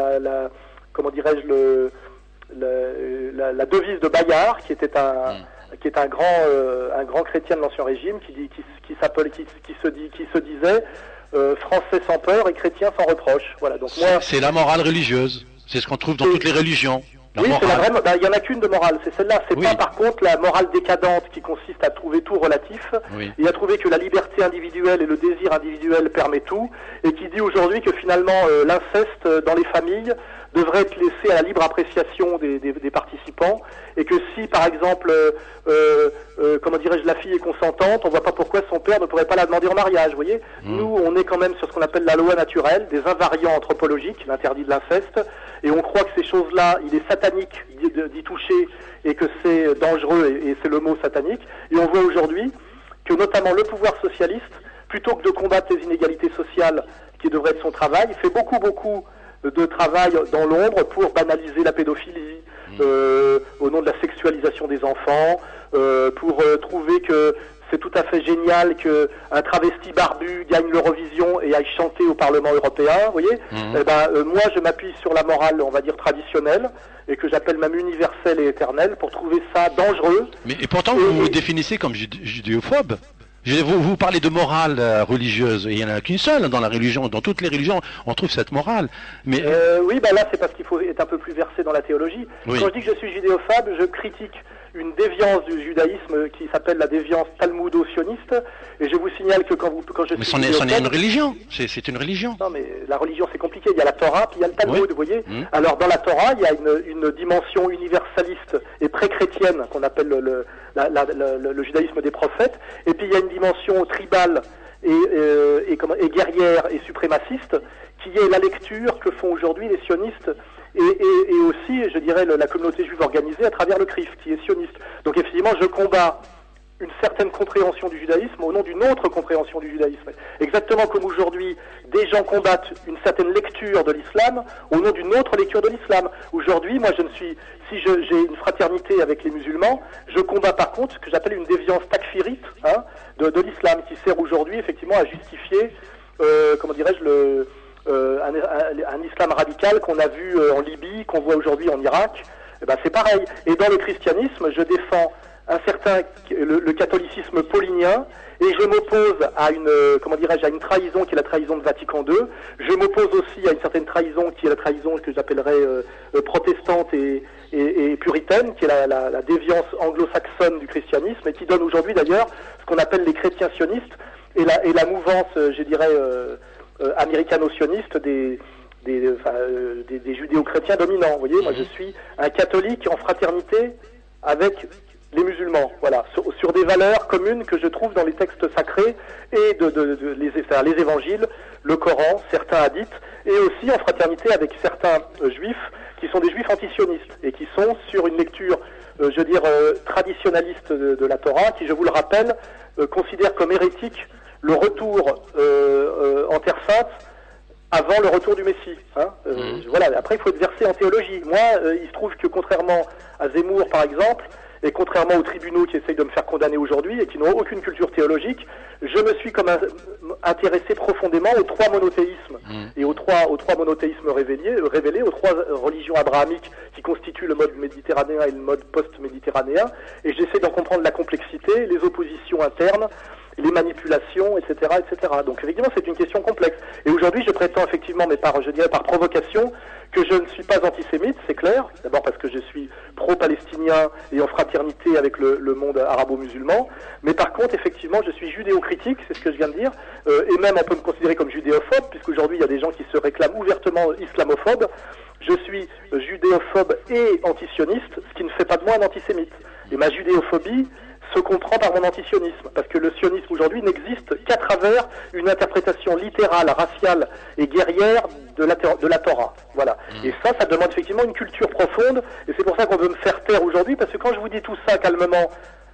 comment dirais-je, la devise de Bayard, qui était un grand chrétien de l'Ancien Régime, qui se disait français sans peur et chrétien sans reproche. Voilà. Donc moi, c'est la morale religieuse. C'est ce qu'on trouve dans toutes les religions. Oui, c'est la vraie. Il y en a qu'une de morale, c'est celle-là. C'est pas par contre la morale décadente qui consiste à trouver tout relatif et à trouver que la liberté individuelle et le désir individuel permet tout, et qui dit aujourd'hui que finalement l'inceste dans les familles devrait être laissé à la libre appréciation des participants, et que si par exemple comment dirais-je, la fille est consentante, on voit pas pourquoi son père ne pourrait pas la demander en mariage. Vous voyez, nous on est quand même sur ce qu'on appelle la loi naturelle, des invariants anthropologiques, l'interdit de l'inceste, et on croit que ces choses-là, il est satanique d'y toucher, et que c'est dangereux, et c'est le mot satanique. Et on voit aujourd'hui que notamment le pouvoir socialiste, plutôt que de combattre les inégalités sociales, qui devrait être son travail, fait beaucoup de travail dans l'ombre pour banaliser la pédophilie, au nom de la sexualisation des enfants, pour trouver que c'est tout à fait génial qu'un travesti barbu gagne l'Eurovision et aille chanter au Parlement européen, vous voyez. Moi, je m'appuie sur la morale, on va dire, traditionnelle, et que j'appelle même universelle et éternelle, pour trouver ça dangereux. Et pourtant, vous vous définissez comme judéophobe. Vous parlez de morale religieuse, et il n'y en a qu'une seule dans la religion. Dans toutes les religions, on trouve cette morale. Mais oui, là, c'est parce qu'il faut être un peu plus versé dans la théologie. Oui. Quand je dis que je suis judéophobe, je critique une déviance du judaïsme qui s'appelle la déviance talmudo-sioniste. Et je vous signale que quand je suis judéophobe... Mais c'en est une religion. C'est une religion. Non, mais la religion, c'est compliqué. Il y a la Torah, puis il y a le Talmud, vous voyez. Alors, dans la Torah, il y a une dimension universaliste et pré-chrétienne qu'on appelle le judaïsme des prophètes. Et puis, il y a une dimension tribale et guerrière et suprémaciste, qui est la lecture que font aujourd'hui les sionistes et aussi, je dirais, la communauté juive organisée à travers le CRIF, qui est sioniste. Donc effectivement, je combats une certaine compréhension du judaïsme au nom d'une autre compréhension du judaïsme. Exactement comme aujourd'hui, des gens combattent une certaine lecture de l'islam au nom d'une autre lecture de l'islam. Aujourd'hui, moi, si j'ai une fraternité avec les musulmans, je combats par contre ce que j'appelle une déviance takfirite de l'islam, qui sert aujourd'hui effectivement à justifier, comment dirais-je, un islam radical qu'on a vu en Libye, qu'on voit aujourd'hui en Irak. C'est pareil. Et dans le christianisme, je défends le catholicisme paulinien, et je m'oppose à une, comment dirais-je, à une trahison qui est la trahison de Vatican II. Je m'oppose aussi à une certaine trahison qui est la trahison que j'appellerais protestante et puritaine, qui est la déviance anglo-saxonne du christianisme, et qui donne aujourd'hui d'ailleurs ce qu'on appelle les chrétiens sionistes et la mouvance, je dirais, américano-sioniste des judéo-chrétiens dominants. Vous voyez, moi je suis un catholique en fraternité avec les musulmans, voilà, sur des valeurs communes que je trouve dans les textes sacrés et les évangiles, le Coran, certains hadiths, et aussi en fraternité avec certains juifs qui sont des juifs antisionistes et qui sont sur une lecture, je veux dire, traditionnaliste de la Torah, qui, je vous le rappelle, considère comme hérétique le retour en Terre Sainte avant le retour du Messie. Hein. Voilà. Après, il faut être versé en théologie. Moi, il se trouve que contrairement à Zemmour, par exemple, et contrairement aux tribunaux qui essayent de me faire condamner aujourd'hui et qui n'ont aucune culture théologique, je me suis comme intéressé profondément aux trois monothéismes et aux trois monothéismes révélés, aux trois religions abrahamiques qui constituent le mode méditerranéen et le mode post-méditerranéen, et j'essaie d'en comprendre la complexité, les oppositions internes, les manipulations, etc., etc. Donc effectivement, c'est une question complexe. Et aujourd'hui, je prétends effectivement, mais je dirais par provocation, que je ne suis pas antisémite, c'est clair. D'abord parce que je suis pro-palestinien et en fraternité avec le monde arabo-musulman. Mais par contre, effectivement, je suis judéo-critique, c'est ce que je viens de dire. Et même, on peut me considérer comme judéophobe, puisqu'aujourd'hui, il y a des gens qui se réclament ouvertement islamophobes. Je suis judéophobe et antisioniste, ce qui ne fait pas de moi un antisémite. Et ma judéophobie se comprend par mon antisionisme, parce que le sionisme aujourd'hui n'existe qu'à travers une interprétation littérale, raciale et guerrière de la Torah. Voilà. Et ça demande effectivement une culture profonde, et c'est pour ça qu'on veut me faire taire aujourd'hui, parce que quand je vous dis tout ça calmement,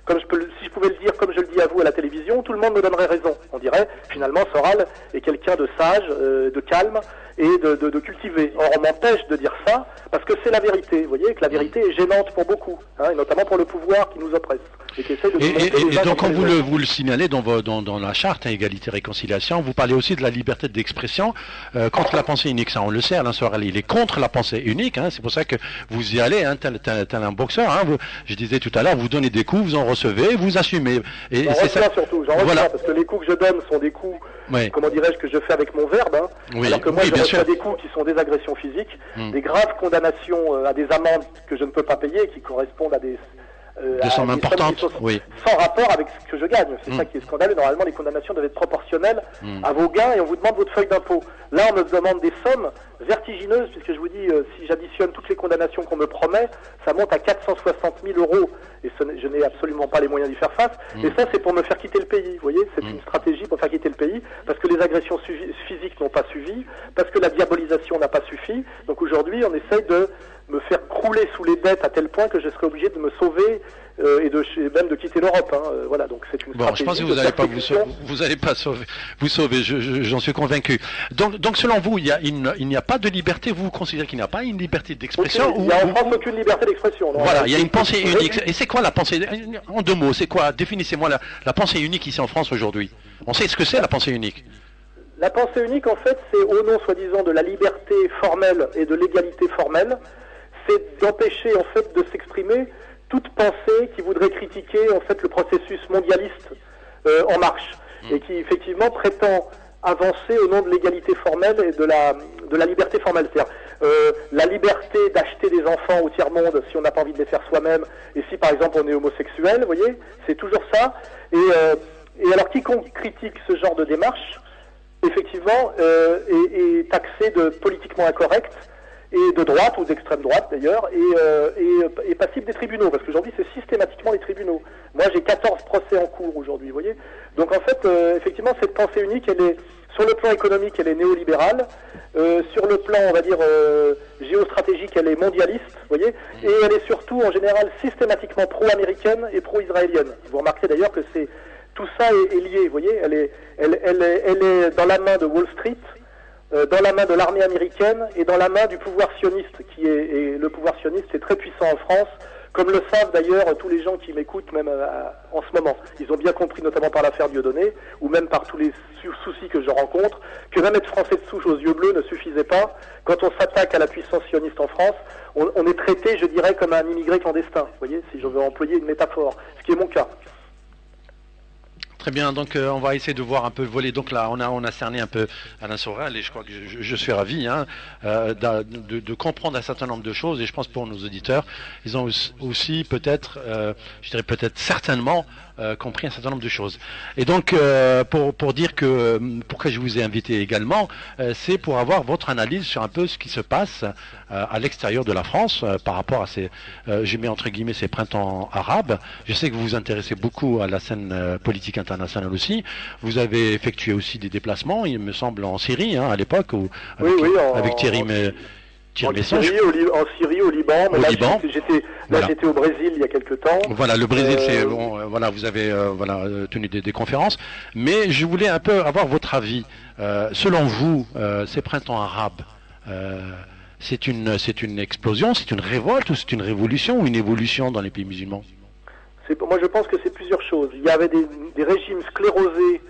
si je pouvais le dire comme je le dis à vous à la télévision, tout le monde me donnerait raison. On dirait, finalement, Soral est quelqu'un de sage, de calme et de cultivé. Or, on m'empêche de dire ça, parce que c'est la vérité. Vous voyez que la vérité est gênante pour beaucoup, hein, et notamment pour le pouvoir qui nous oppresse. Et donc, comme vous le signalez dans la charte, égalité, réconciliation, vous parlez aussi de la liberté d'expression contre la pensée unique. Ça, on le sait, Alain Soral, il est contre la pensée unique. Hein, c'est pour ça que vous y allez, hein, tel un boxeur. Hein, je disais tout à l'heure, vous donnez des coups, vous en recevez, vous assumez. Et c'est ça surtout. J'en reçois, parce que les coups que je donne sont des coups, comment dirais-je, que je fais avec mon verbe. Hein, alors que moi, je reçois des coups qui sont des agressions physiques, des graves condamnations à des amendes que je ne peux pas payer, qui correspondent à des sommes importantes, sans rapport avec ce que je gagne. C'est ça qui est scandaleux. Normalement, les condamnations doivent être proportionnelles à vos gains, et on vous demande votre feuille d'impôt. Là, on me demande des sommes vertigineuses, puisque je vous dis, si j'additionne toutes les condamnations qu'on me promet, ça monte à 460 000 €. Et je n'ai absolument pas les moyens d'y faire face. Et ça, c'est pour me faire quitter le pays. Vous voyez, c'est une stratégie pour faire quitter le pays, parce que les agressions physiques n'ont pas suffi, parce que la diabolisation n'a pas suffi. Donc aujourd'hui, on essaye de me faire crouler sous les dettes à tel point que je serai obligé de me sauver et même de quitter l'Europe. Hein. Voilà, donc c'est une stratégie. Je pense que vous n'allez pas vous sauver, j'en suis convaincu. Donc selon vous, il n'y a pas de liberté. Vous considérez qu'il n'y a pas une liberté d'expression? Il n'y a en France aucune liberté d'expression. Voilà, il y a une pensée unique. Et c'est quoi la pensée? En deux mots, c'est quoi? Définissez-moi la pensée unique ici en France aujourd'hui. On sait ce que c'est la pensée unique. La pensée unique, en fait, c'est au nom, soi-disant, de la liberté formelle et de l'égalité formelle, c'est d'empêcher, en fait, de s'exprimer toute pensée qui voudrait critiquer, en fait, le processus mondialiste en marche, et qui, effectivement, prétend avancer au nom de l'égalité formelle et de la liberté formelle. C'est-à-dire la liberté d'acheter des enfants au tiers-monde si on n'a pas envie de les faire soi-même, et si, par exemple, on est homosexuel, vous voyez, c'est toujours ça. Et alors, quiconque critique ce genre de démarche, effectivement, est taxé de politiquement incorrect, et de droite, ou d'extrême droite d'ailleurs, et passible des tribunaux, parce qu'aujourd'hui c'est systématiquement les tribunaux. Moi j'ai 14 procès en cours aujourd'hui, vous voyez. Donc en fait, effectivement, cette pensée unique, elle est, sur le plan économique, elle est néolibérale, sur le plan, on va dire, géostratégique, elle est mondialiste, vous voyez, et elle est surtout, en général, systématiquement pro-américaine et pro-israélienne. Vous remarquez d'ailleurs que tout ça est lié, vous voyez, elle est dans la main de Wall Street, dans la main de l'armée américaine et dans la main du pouvoir sioniste, et le pouvoir sioniste est très puissant en France, comme le savent d'ailleurs tous les gens qui m'écoutent même en ce moment. Ils ont bien compris, notamment par l'affaire Dieudonné, ou même par tous les soucis que je rencontre, que même être français de souche aux yeux bleus ne suffisait pas. Quand on s'attaque à la puissance sioniste en France, on est traité, je dirais, comme un immigré clandestin, vous voyez, si je veux employer une métaphore, ce qui est mon cas. Très bien, donc on va essayer de voir un peu le volet. Donc là, on a cerné un peu Alain Sorel et je crois que je suis ravi de comprendre un certain nombre de choses. Et je pense pour nos auditeurs, ils ont aussi peut-être, je dirais peut-être certainement, compris un certain nombre de choses. Et donc, pour dire que pourquoi je vous ai invité également, c'est pour avoir votre analyse sur un peu ce qui se passe à l'extérieur de la France par rapport à ces, j'ai mis entre guillemets ces printemps arabes. Je sais que vous vous intéressez beaucoup à la scène politique internationale aussi. Vous avez effectué aussi des déplacements, il me semble, en Syrie à l'époque, avec Thierry Messon. En Syrie, au Liban. Mais là, j'étais au Brésil il y a quelques temps. Voilà, le Brésil, c'est bon. Voilà, vous avez tenu des conférences. Mais je voulais un peu avoir votre avis. Selon vous, ces printemps arabes, c'est une explosion, c'est une révolte ou c'est une révolution ou une évolution dans les pays musulmans? Moi, je pense que c'est plusieurs choses. Il y avait des régimes sclérosés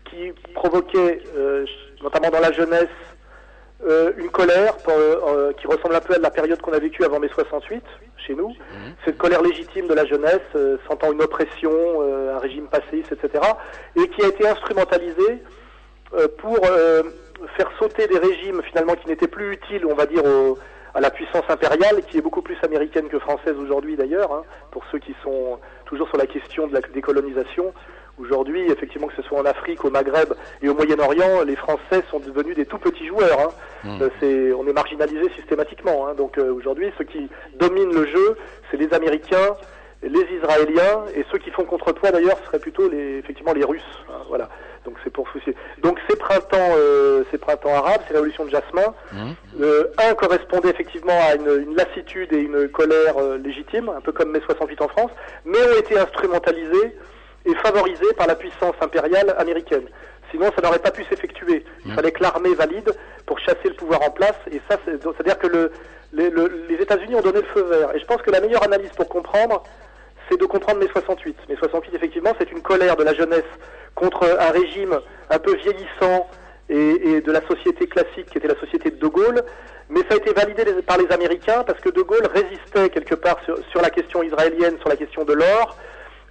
qui provoquaient, notamment dans la jeunesse, une colère qui ressemble un peu à la période qu'on a vécue avant mai 68 chez nous. Cette colère légitime de la jeunesse, sentant une oppression, un régime passéiste, etc. Et qui a été instrumentalisée pour faire sauter des régimes finalement qui n'étaient plus utiles, on va dire, à la puissance impériale, qui est beaucoup plus américaine que française aujourd'hui d'ailleurs, pour ceux qui sont toujours sur la question de la décolonisation. Aujourd'hui, effectivement, que ce soit en Afrique, au Maghreb et au Moyen-Orient, les Français sont devenus des tout petits joueurs. On est marginalisé systématiquement. Donc aujourd'hui, ceux qui dominent le jeu, c'est les Américains, les Israéliens, et ceux qui font contrepoids d'ailleurs seraient plutôt effectivement les Russes. Voilà. Donc c'est pour soucier. Donc ces printemps arabes, ces révolutions de jasmin, un correspondait effectivement à une lassitude et une colère légitime, un peu comme mai 68 en France, mais ont été instrumentalisés et favorisés par la puissance impériale américaine. Sinon, ça n'aurait pas pu s'effectuer. Il fallait que l'armée valide pour chasser le pouvoir en place, et ça, c'est-à-dire que les États-Unis ont donné le feu vert. Et je pense que la meilleure analyse pour comprendre, c'est de comprendre mai 68. Mai 68, effectivement, c'est une colère de la jeunesse contre un régime un peu vieillissant et de la société classique qui était la société de De Gaulle, mais ça a été validé par les Américains parce que De Gaulle résistait quelque part sur la question israélienne, sur la question de l'or,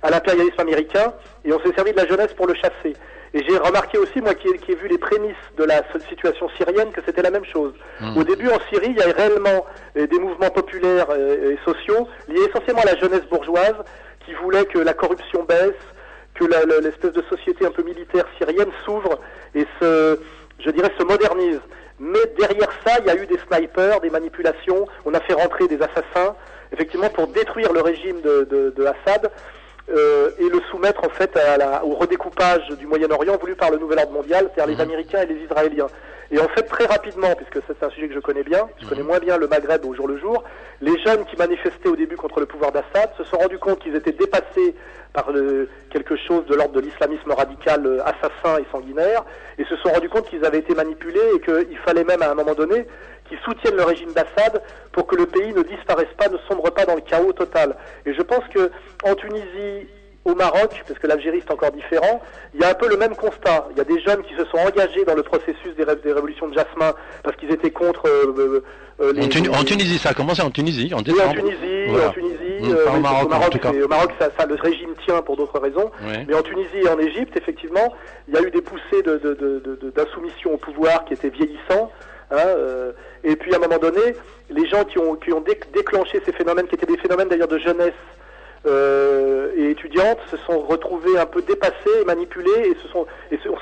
à l'impérialisme américain, et on s'est servi de la jeunesse pour le chasser. Et j'ai remarqué aussi, moi qui ai vu les prémices de la situation syrienne, que c'était la même chose. Au début, en Syrie, il y avait réellement des mouvements populaires et sociaux liés essentiellement à la jeunesse bourgeoise qui voulait que la corruption baisse, que l'espèce de société un peu militaire syrienne s'ouvre et se modernise. Mais derrière ça, il y a eu des snipers, des manipulations, on a fait rentrer des assassins, effectivement pour détruire le régime de Assad, et le soumettre en fait au redécoupage du Moyen-Orient voulu par le Nouvel Ordre mondial, c'est-à-dire les Américains et les Israéliens. Et en fait, très rapidement, puisque c'est un sujet que je connais bien, je connais moins bien le Maghreb au jour le jour, les jeunes qui manifestaient au début contre le pouvoir d'Assad se sont rendus compte qu'ils étaient dépassés par quelque chose de l'ordre de l'islamisme radical assassin et sanguinaire, et se sont rendus compte qu'ils avaient été manipulés et qu'il fallait même à un moment donné qu'ils soutiennent le régime d'Assad pour que le pays ne disparaisse pas, ne sombre pas dans le chaos total. Et je pense que en Tunisie, au Maroc, parce que l'Algérie c'est encore différent, il y a un peu le même constat. Il y a des jeunes qui se sont engagés dans le processus des révolutions de Jasmin parce qu'ils étaient contre En Tunisie, ça a commencé en Tunisie, en décembre. En Tunisie, au Maroc, en tout cas. Au Maroc, ça, le régime tient pour d'autres raisons. Oui. Mais en Tunisie et en Égypte, effectivement, il y a eu des poussées d'insoumission au pouvoir qui étaient vieillissants. Et puis à un moment donné, les gens qui ont déclenché ces phénomènes, qui étaient des phénomènes d'ailleurs de jeunesse et étudiantes, se sont retrouvés un peu dépassés, manipulés et sont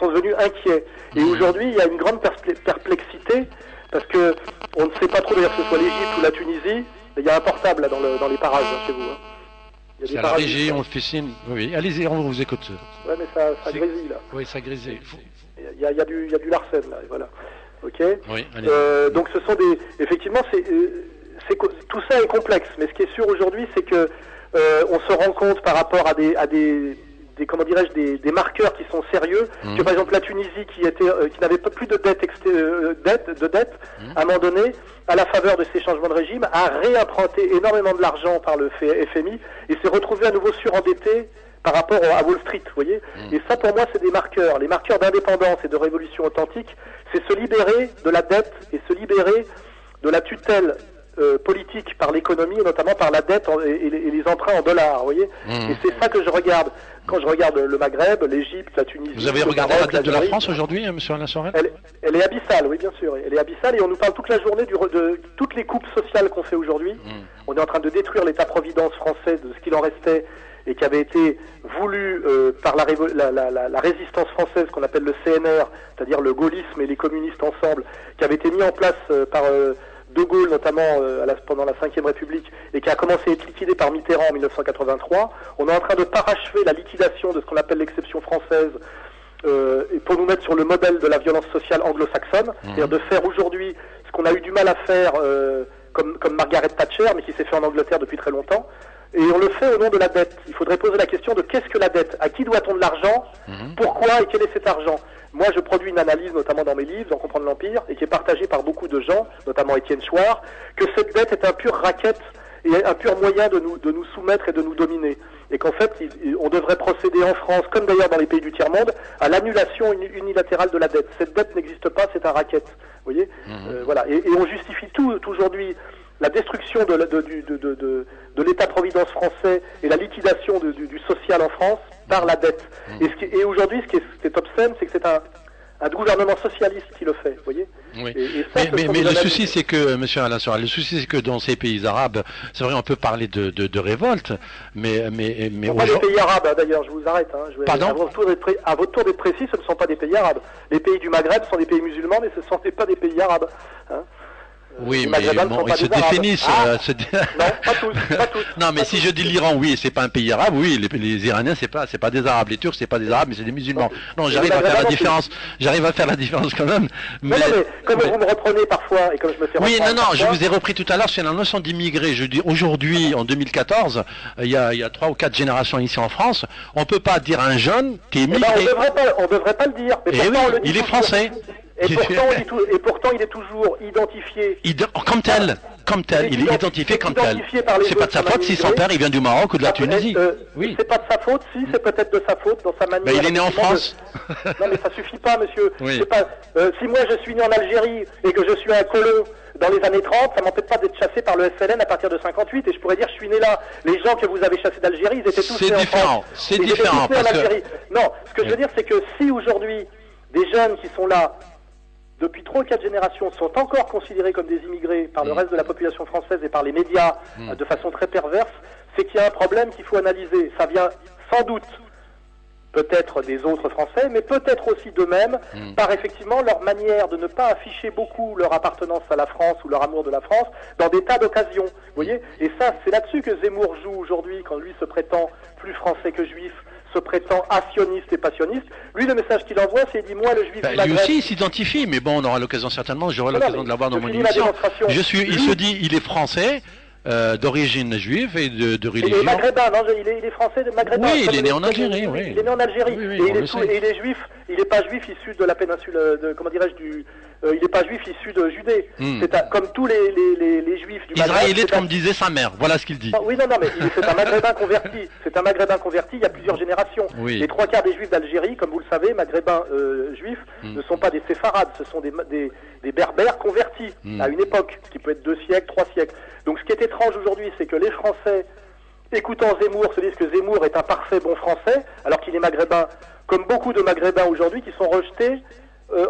devenus inquiets. Et aujourd'hui, il y a une grande perplexité parce que on ne sait pas trop d'ailleurs que ce soit l'Égypte ou la Tunisie. Il y a un portable là dans les parages chez vous. Il y a c'est à la régie, on fait signe. Oui, allez-y, on vous écoute. Ouais, mais ça grésille là. Oui, ça grésille. Il y a du Larsen là, et voilà. Ok. Oui, donc ce sont effectivement, tout ça est complexe, mais ce qui est sûr aujourd'hui, c'est que on se rend compte par rapport à des comment dirais-je, des marqueurs qui sont sérieux, que par exemple la Tunisie qui n'avait pas plus de dette, à un moment donné, à la faveur de ces changements de régime, a réemprunté énormément de l'argent par le FMI et s'est retrouvé à nouveau surendetté par rapport à Wall Street, vous voyez. Et ça, pour moi, c'est des marqueurs. Les marqueurs d'indépendance et de révolution authentique, c'est se libérer de la dette et se libérer de la tutelle politique par l'économie, et notamment par la dette et les emprunts en dollars, vous voyez. Et c'est ça que je regarde. Quand je regarde le Maghreb, l'Égypte, la Tunisie... Vous avez regardé la dette de la France aujourd'hui, M. Alain Sorel ? Elle est abyssale, oui, bien sûr. Elle est abyssale et on nous parle toute la journée de toutes les coupes sociales qu'on fait aujourd'hui. On est en train de détruire l'État-providence français, de ce qu'il en restait, et qui avait été voulu par la résistance française, qu'on appelle le CNR, c'est-à-dire le gaullisme et les communistes ensemble, qui avait été mis en place par... De Gaulle, notamment pendant la Ve République, et qui a commencé à être liquidé par Mitterrand en 1983. On est en train de parachever la liquidation de ce qu'on appelle l'exception française, et pour nous mettre sur le modèle de la violence sociale anglo-saxonne, c'est-à-dire de faire aujourd'hui ce qu'on a eu du mal à faire comme Margaret Thatcher, mais qui s'est fait en Angleterre depuis très longtemps. Et on le fait au nom de la dette. Il faudrait poser la question de qu'est-ce que la dette ? À qui doit-on de l'argent ? Pourquoi et quel est cet argent ? Moi, je produis une analyse, notamment dans mes livres, dans Comprendre l'Empire, et qui est partagée par beaucoup de gens, notamment Étienne Chouard, que cette dette est un pur racket et un pur moyen de nous soumettre et de nous dominer. Et qu'en fait, on devrait procéder en France, comme d'ailleurs dans les pays du tiers-monde, à l'annulation unilatérale de la dette. Cette dette n'existe pas, c'est un racket. Vous voyez voilà. Et on justifie tout aujourd'hui la destruction de l'État-providence français et la liquidation du social en France par la dette. Et aujourd'hui, ce qui est obscène, c'est que c'est un gouvernement socialiste qui le fait, vous voyez. Oui. Mais le souci, c'est que, M. Alain Sorel, le souci, c'est que dans ces pays arabes, c'est vrai, on peut parler de révolte, mais pas des pays arabes, d'ailleurs, je vous arrête. Pardon ? À votre tour d'être précis, ce ne sont pas des pays arabes. Les pays du Maghreb sont des pays musulmans, mais ce ne sont pas des pays arabes. Oui, mais bon, ils se définissent. Non, pas tous. Non, mais si je dis l'Iran, oui, c'est pas un pays arabe, oui, les Iraniens, c'est pas des Arabes, les Turcs, c'est pas des Arabes, mais c'est des musulmans. Non, j'arrive à faire la différence. J'arrive à faire la différence quand même. Mais comme vous me reprenez parfois et comme je me fais oui, non, je vous ai repris tout à l'heure, c'est la notion d'immigré. Je dis aujourd'hui, en 2014, il y a 3 ou 4 générations ici en France, on peut pas dire à un jeune qui est immigré. On devrait pas le dire. Mais oui, il est français. Et pourtant, il est toujours identifié. Comme tel, il est identifié comme tel. C'est pas de sa faute si son père il vient du Maroc ou de la Tunisie. Oui. C'est pas de sa faute, si, c'est peut-être de sa faute dans sa manière. Mais il est né en France. Non, mais ça suffit pas, monsieur. Oui. Si moi je suis né en Algérie et que je suis un colon dans les années 30, ça m'empêche pas d'être chassé par le FLN à partir de 58 et je pourrais dire je suis né là. Les gens que vous avez chassés d'Algérie, ils étaient tous nés en France. C'est différent. Parce que... Non, ce que je veux dire, c'est que si aujourd'hui des jeunes qui sont là depuis 3 ou 4 générations sont encore considérés comme des immigrés par le reste de la population française et par les médias de façon très perverse, c'est qu'il y a un problème qu'il faut analyser. Ça vient sans doute peut-être des autres Français, mais peut-être aussi d'eux-mêmes, par effectivement leur manière de ne pas afficher beaucoup leur appartenance à la France ou leur amour de la France dans des tas d'occasions. Vous voyez ? Et ça, c'est là-dessus que Zemmour joue aujourd'hui, quand lui se prétend plus français que juif, se prétend assioniste et passionniste. Lui, le message qu'il envoie, c'est dis-moi le juif du Maghreb. Lui aussi, il s'identifie, mais bon, on aura l'occasion certainement, j'aurai l'occasion de l'avoir dans mon émission. Il se dit, il est français, d'origine juive et de religion. Il est maghrébin, non, il est français de maghrébin. Oui, il est né en Algérie, oui. Il est né en Algérie. Oui, et il est juif, il n'est pas juif issu de la péninsule, comment dirais-je, il n'est pas juif issu de Judée. Comme tous les juifs du Maghreb. Israélite, comme disait sa mère, voilà ce qu'il dit. Oui, non, mais c'est un maghrébin converti. C'est un maghrébin converti il y a plusieurs générations. Oui. Les 3 quarts des juifs d'Algérie, comme vous le savez, maghrébins juifs, ne sont pas des séfarades, ce sont des berbères convertis à une époque, qui peut être 2 siècles, 3 siècles. Donc ce qui est étrange aujourd'hui, c'est que les Français, écoutant Zemmour, se disent que Zemmour est un parfait bon français, alors qu'il est maghrébin, comme beaucoup de maghrébins aujourd'hui qui sont rejetés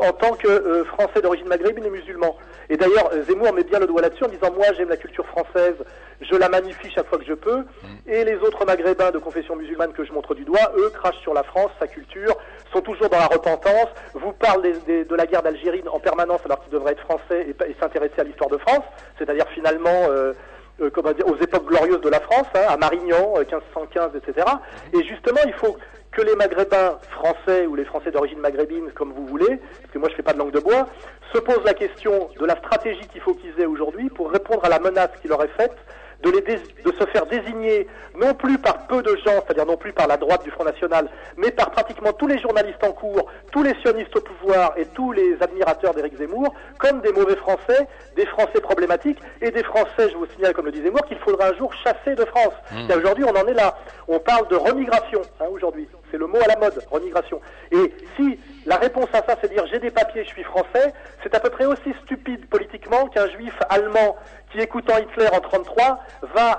en tant que français d'origine maghrébine et musulman. Et d'ailleurs, Zemmour met bien le doigt là-dessus en disant « Moi, j'aime la culture française, je la magnifie chaque fois que je peux. » Et les autres maghrébins de confession musulmane que je montre du doigt, eux, crachent sur la France, sa culture, sont toujours dans la repentance, vous parlent de la guerre d'Algérie en permanence alors qu'ils devraient être français et s'intéresser à l'histoire de France, c'est-à-dire finalement... comment dire, aux époques glorieuses de la France, à Marignan, 1515, etc. Et justement, il faut que les Maghrébins français ou les Français d'origine maghrébine, comme vous voulez, parce que moi je fais pas de langue de bois, se posent la question de la stratégie qu'il faut qu'ils aient aujourd'hui pour répondre à la menace qui leur est faite de se faire désigner non plus par peu de gens, c'est-à-dire non plus par la droite du Front National, mais par pratiquement tous les journalistes en cours, tous les sionistes au pouvoir et tous les admirateurs d'Éric Zemmour, comme des mauvais Français, des Français problématiques et des Français, je vous signale, comme le dit Zemmour, qu'il faudra un jour chasser de France. Et aujourd'hui, on en est là. On parle de remigration, aujourd'hui. C'est le mot à la mode, remigration. Et si la réponse à ça, c'est dire j'ai des papiers, je suis français, c'est à peu près aussi stupide politiquement qu'un juif allemand qui, écoutant Hitler en 1933, va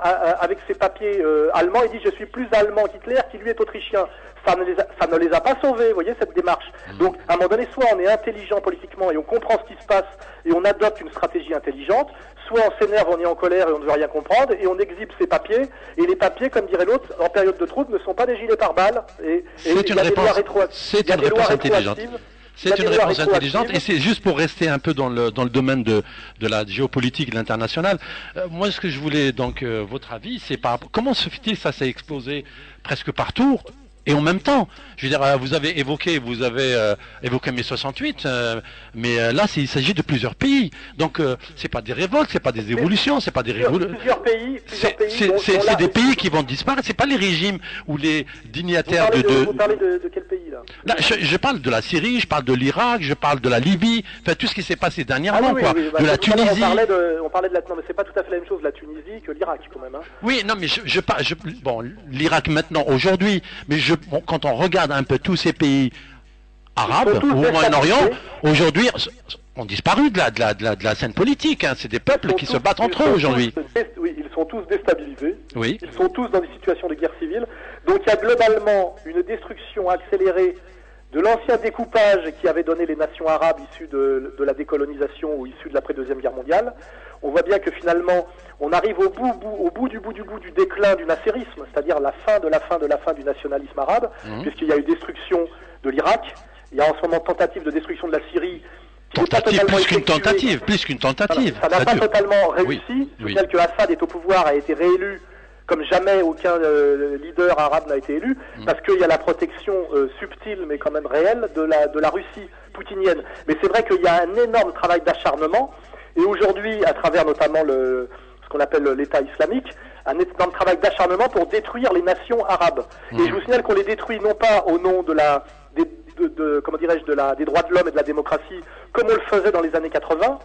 avec ses papiers allemands et dit je suis plus allemand qu'Hitler, qui lui est autrichien. Ça ne les a pas sauvés, vous voyez, cette démarche. Donc, à un moment donné, soit on est intelligent politiquement et on comprend ce qui se passe et on adopte une stratégie intelligente, soit on s'énerve, on est en colère et on ne veut rien comprendre et on exhibe ses papiers. Et les papiers, comme dirait l'autre, en période de trouble, ne sont pas des gilets pare-balles. C'est une réponse intelligente. C'est une réponse intelligente et c'est juste pour rester un peu dans le domaine de la géopolitique, de l'international. Moi, ce que je voulais donc votre avis, c'est comment se fait-il ça s'est explosé presque partout et en même temps. Je veux dire, vous avez évoqué mai 68, mais là, il s'agit de plusieurs pays. Donc, c'est pas des révoltes, c'est pas des évolutions, c'est pas des révolutions. Plusieurs pays. C'est des pays qui vont disparaître. C'est pas les régimes ou les dignitaires Vous parlez de quel pays là, je parle de la Syrie, je parle de l'Irak, je parle de la Libye, enfin tout ce qui s'est passé dernièrement, de la Tunisie. On parlait de la, non, mais c'est pas tout à fait la même chose, la Tunisie que l'Irak quand même. Oui, non, mais bon, l'Irak maintenant, aujourd'hui, mais quand on regarde un peu tous ces pays arabes ou au Moyen-Orient, aujourd'hui, ont disparu de la scène politique. C'est des peuples qui se battent entre eux aujourd'hui. Oui, ils sont tous déstabilisés. Oui. Ils sont tous dans des situations de guerre civile. Donc il y a globalement une destruction accélérée de l'ancien découpage qui avait donné les nations arabes issues de la décolonisation ou issues de l'après-deuxième guerre mondiale. On voit bien que finalement, on arrive au bout du déclin du nasserisme, c'est-à-dire la fin du nationalisme arabe, puisqu'il y a eu destruction de l'Irak, il y a en ce moment tentative de destruction de la Syrie. Plus qu'une tentative. Ça n'a pas totalement réussi, tel que Assad est au pouvoir, a été réélu comme jamais aucun leader arabe n'a été élu, parce qu'il y a la protection subtile, mais quand même réelle, de la Russie poutinienne. Mais c'est vrai qu'il y a un énorme travail d'acharnement, et aujourd'hui, à travers notamment ce qu'on appelle l'État islamique, un énorme travail d'acharnement pour détruire les nations arabes. Et je vous signale qu'on les détruit non pas au nom des droits de l'homme et de la démocratie, comme on le faisait dans les années 80,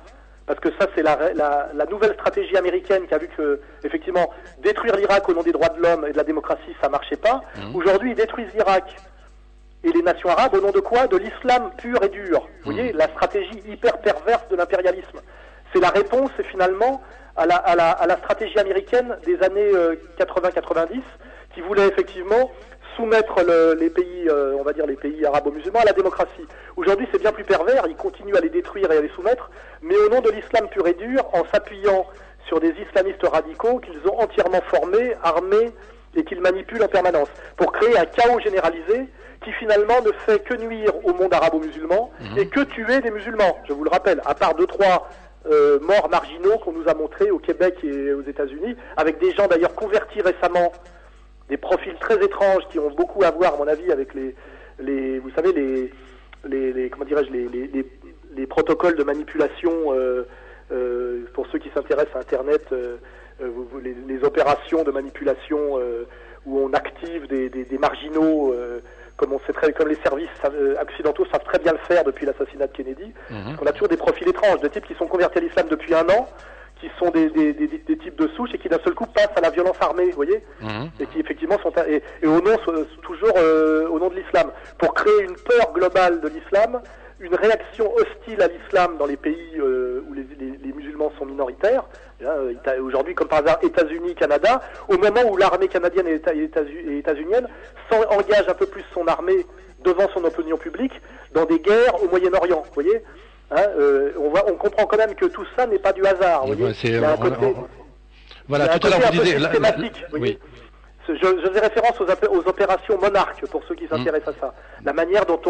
parce que ça, c'est la nouvelle stratégie américaine qui a vu que, effectivement, détruire l'Irak au nom des droits de l'homme et de la démocratie, ça marchait pas. Aujourd'hui, ils détruisent l'Irak et les nations arabes au nom de quoi? De l'islam pur et dur. Vous voyez, la stratégie hyper perverse de l'impérialisme. C'est la réponse, finalement, à la stratégie américaine des années 80-90, qui voulait effectivement soumettre les pays, on va dire les pays arabo-musulmans à la démocratie. Aujourd'hui, c'est bien plus pervers, ils continuent à les détruire et à les soumettre, mais au nom de l'islam pur et dur, en s'appuyant sur des islamistes radicaux qu'ils ont entièrement formés, armés et qu'ils manipulent en permanence, pour créer un chaos généralisé qui finalement ne fait que nuire au monde arabo-musulman et que tuer des musulmans. Je vous le rappelle, à part 2-3 morts marginaux qu'on nous a montrés au Québec et aux États-Unis, avec des gens d'ailleurs convertis récemment, des profils très étranges qui ont beaucoup à voir, à mon avis, avec vous savez, comment dirais-je, les protocoles de manipulation, pour ceux qui s'intéressent à Internet, les opérations de manipulation où on active des marginaux, comme les services occidentaux savent très bien le faire depuis l'assassinat de Kennedy. On a toujours des profils étranges, de types qui sont convertis à l'islam depuis 1 an, qui sont des types de souches et qui d'un seul coup passent à la violence armée, vous voyez, et qui effectivement sont et au nom toujours au nom de l'islam, pour créer une peur globale de l'islam, une réaction hostile à l'islam dans les pays où les musulmans sont minoritaires. Aujourd'hui, comme par hasard, États-Unis, Canada, au moment où l'armée canadienne et états-unienne engage un peu plus son armée devant son opinion publique dans des guerres au Moyen-Orient, vous voyez. On comprend quand même que tout ça n'est pas du hasard. Vous voyez, il y a un côté, voilà, tout à l'heure vous disiez systématique. Oui. Je faisais référence aux opérations monarques pour ceux qui s'intéressent à ça. La manière dont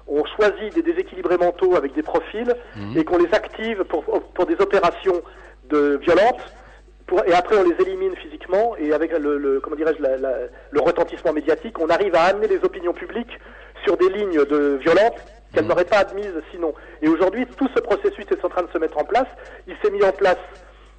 on choisit des déséquilibrés mentaux avec des profils et qu'on les active pour des opérations violentes. Et après on les élimine physiquement et avec comment dirais-je, le retentissement médiatique, on arrive à amener les opinions publiques sur des lignes violentes qu'elles n'auraient pas admises sinon. Et aujourd'hui, tout ce processus est en train de se mettre en place. Il s'est mis en place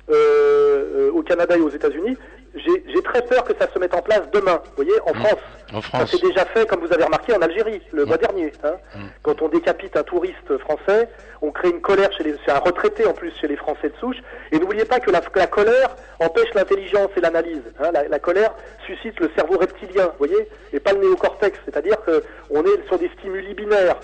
au Canada et aux États-Unis, j'ai très peur que ça se mette en place demain. Vous voyez, en France. En France. Ça s'est déjà fait, comme vous avez remarqué, en Algérie, le mois dernier. Hein. Quand on décapite un touriste français, on crée une colère c'est un retraité en plus chez les Français de souche. Et n'oubliez pas que la colère empêche l'intelligence et l'analyse. Hein. La colère suscite le cerveau reptilien, vous voyez, et pas le néocortex. C'est-à-dire qu'on est sur des stimuli binaires.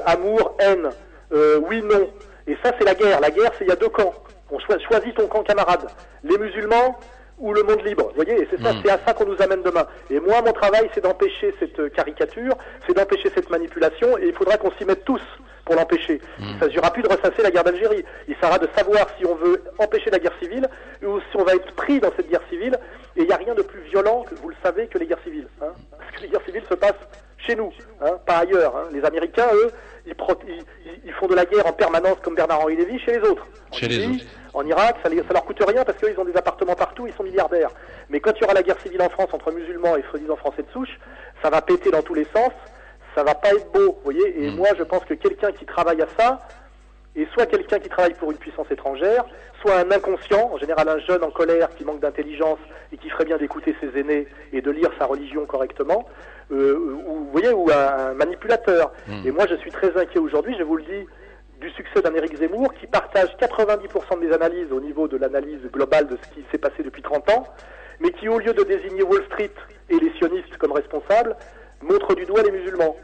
Amour, haine, oui, non. Et ça, c'est la guerre. La guerre, c'est il y a deux camps. On choisit ton camp camarade. Les musulmans ou le monde libre, vous voyez, et c'est ça, c'est à ça qu'on nous amène demain. Et moi, mon travail, c'est d'empêcher cette caricature, c'est d'empêcher cette manipulation, et il faudra qu'on s'y mette tous pour l'empêcher. Il ne s'agira plus de ressasser la guerre d'Algérie. Il s'agira de savoir si on veut empêcher la guerre civile, ou si on va être pris dans cette guerre civile, et il n'y a rien de plus violent, vous le savez, que les guerres civiles. Hein, parce que les guerres civiles se passent chez nous, hein, pas ailleurs. Hein. Les Américains, eux, ils font de la guerre en permanence, comme Bernard-Henri Lévy, chez les autres. En Irak, ça leur coûte rien parce qu'ils ont des appartements partout, ils sont milliardaires. Mais quand il y aura la guerre civile en France entre musulmans et soi-disant français de souche, ça va péter dans tous les sens, ça va pas être beau, vous voyez. Et moi, je pense que quelqu'un qui travaille à ça, est soit quelqu'un qui travaille pour une puissance étrangère, soit un inconscient, en général un jeune en colère qui manque d'intelligence et qui ferait bien d'écouter ses aînés et de lire sa religion correctement, ou vous voyez, ou un manipulateur. Et moi, je suis très inquiet aujourd'hui, je vous le dis, du succès d'un Éric Zemmour qui partage 90% de mes analyses au niveau de l'analyse globale de ce qui s'est passé depuis 30 ans, mais qui, au lieu de désigner Wall Street et les sionistes comme responsables, montre du doigt les musulmans,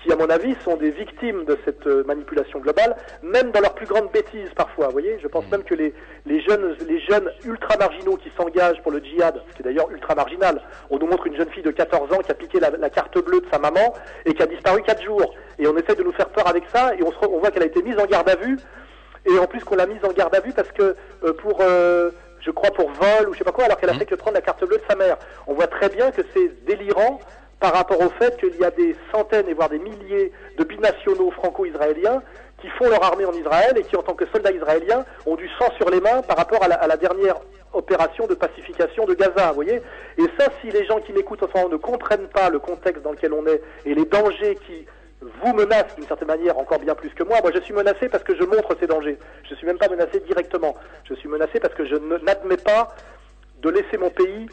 qui, à mon avis, sont des victimes de cette manipulation globale, même dans leurs plus grandes bêtises parfois. Vous voyez, je pense même que les jeunes ultra-marginaux qui s'engagent pour le djihad, ce qui est d'ailleurs ultra-marginal, on nous montre une jeune fille de 14 ans qui a piqué la carte bleue de sa maman et qui a disparu 4 jours. Et on essaie de nous faire peur avec ça, et on voit qu'elle a été mise en garde à vue, et en plus qu'on l'a mise en garde à vue parce que je crois pour vol ou je sais pas quoi, alors qu'elle a fait que prendre la carte bleue de sa mère. On voit très bien que c'est délirant par rapport au fait qu'il y a des centaines et voire des milliers de binationaux franco-israéliens qui font leur armée en Israël et qui, en tant que soldats israéliens, ont du sang sur les mains par rapport à la dernière opération de pacification de Gaza, vous voyez. Et ça, si les gens qui m'écoutent enfin ne comprennent pas le contexte dans lequel on est et les dangers qui vous menacent d'une certaine manière encore bien plus que moi je suis menacé parce que je montre ces dangers. Je ne suis même pas menacé directement. Je suis menacé parce que je n'admets pas de laisser mon pays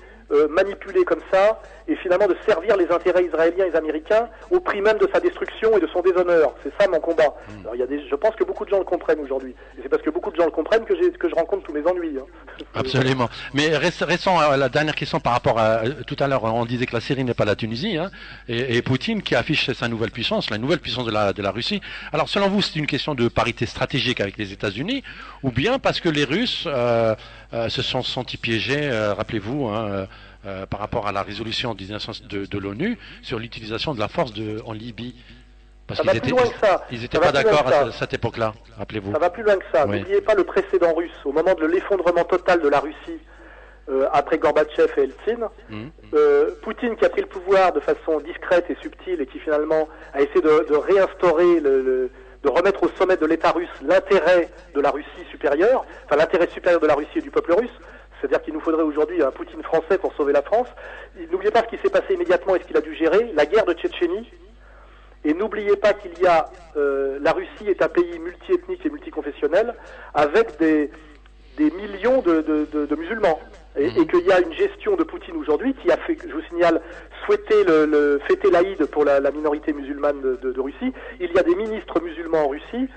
manipuler comme ça et finalement de servir les intérêts israéliens et américains au prix même de sa destruction et de son déshonneur. C'est ça mon combat. Alors, je pense que beaucoup de gens le comprennent aujourd'hui. Et c'est parce que beaucoup de gens le comprennent que je rencontre tous mes ennuis. Hein. Absolument. Mais restons à la dernière question par rapport à tout à l'heure, on disait que la Syrie n'est pas la Tunisie, hein, et Poutine qui affiche sa nouvelle puissance, la nouvelle puissance de la Russie. Alors selon vous, c'est une question de parité stratégique avec les États-Unis, ou bien parce que les Russes se sont sentis piégés, rappelez-vous, hein, par rapport à la résolution de l'ONU sur l'utilisation de la force en Libye. Parce qu'ils n'étaient pas d'accord à cette époque-là, rappelez-vous. Ça va plus loin que ça. Oui. N'oubliez pas le précédent russe. Au moment de l'effondrement total de la Russie, après Gorbatchev et Eltsine, Poutine qui a pris le pouvoir de façon discrète et subtile et qui finalement a essayé de réinstaurer de remettre au sommet de l'État russe l'intérêt de la Russie supérieure, enfin l'intérêt supérieur de la Russie et du peuple russe. C'est-à-dire qu'il nous faudrait aujourd'hui un Poutine français pour sauver la France. N'oubliez pas ce qui s'est passé immédiatement et ce qu'il a dû gérer, la guerre de Tchétchénie. Et n'oubliez pas qu'il y a la Russie est un pays multiethnique et multiconfessionnel avec des millions de musulmans. Et qu'il y a une gestion de Poutine aujourd'hui qui a fait, je vous signale, souhaiter fêter l'Aïd pour la minorité musulmane de Russie. Il y a des ministres musulmans en Russie.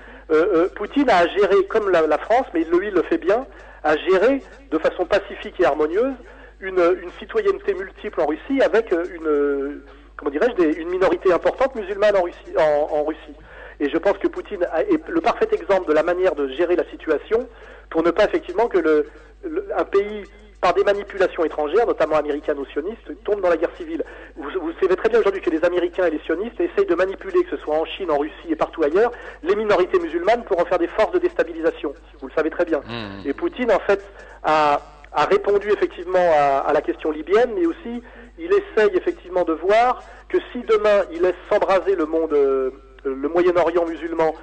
Poutine a géré, comme la France, mais il le fait bien, a géré de façon pacifique et harmonieuse une citoyenneté multiple en Russie avec une minorité importante musulmane en Russie. Et je pense que Poutine est le parfait exemple de la manière de gérer la situation pour ne pas effectivement que un pays, par des manipulations étrangères, notamment américano-sionistes, tombe dans la guerre civile. Vous savez très bien aujourd'hui que les Américains et les sionistes essayent de manipuler, que ce soit en Chine, en Russie et partout ailleurs, les minorités musulmanes pour en faire des forces de déstabilisation. Vous le savez très bien. Et Poutine, en fait, a répondu effectivement à la question libyenne, mais aussi il essaye effectivement de voir que si demain il laisse s'embraser le monde, le Moyen-Orient musulman,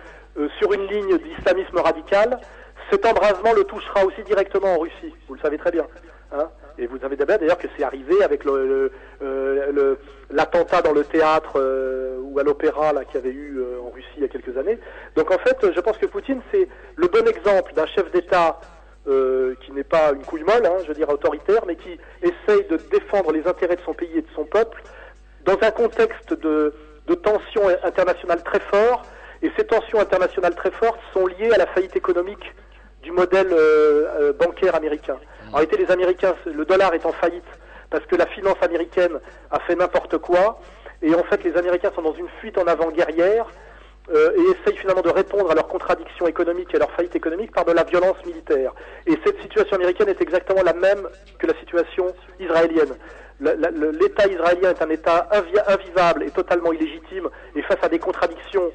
sur une ligne d'islamisme radical, cet embrasement le touchera aussi directement en Russie. Vous le savez très bien. Hein, et vous savez d'ailleurs que c'est arrivé avec l'attentat dans le théâtre ou à l'opéra qu'il y avait eu en Russie il y a quelques années. Donc en fait, je pense que Poutine, c'est le bon exemple d'un chef d'État qui n'est pas une couille molle, je veux dire autoritaire, mais qui essaye de défendre les intérêts de son pays et de son peuple dans un contexte de tensions internationales très fortes. Et ces tensions internationales très fortes sont liées à la faillite économique du modèle bancaire américain. En réalité, les Américains, le dollar est en faillite parce que la finance américaine a fait n'importe quoi. Et en fait, les Américains sont dans une fuite en avant guerrière et essayent finalement de répondre à leurs contradictions économiques et à leur faillite économique par de la violence militaire. Et cette situation américaine est exactement la même que la situation israélienne. L'État israélien est un État invivable et totalement illégitime et face à des contradictions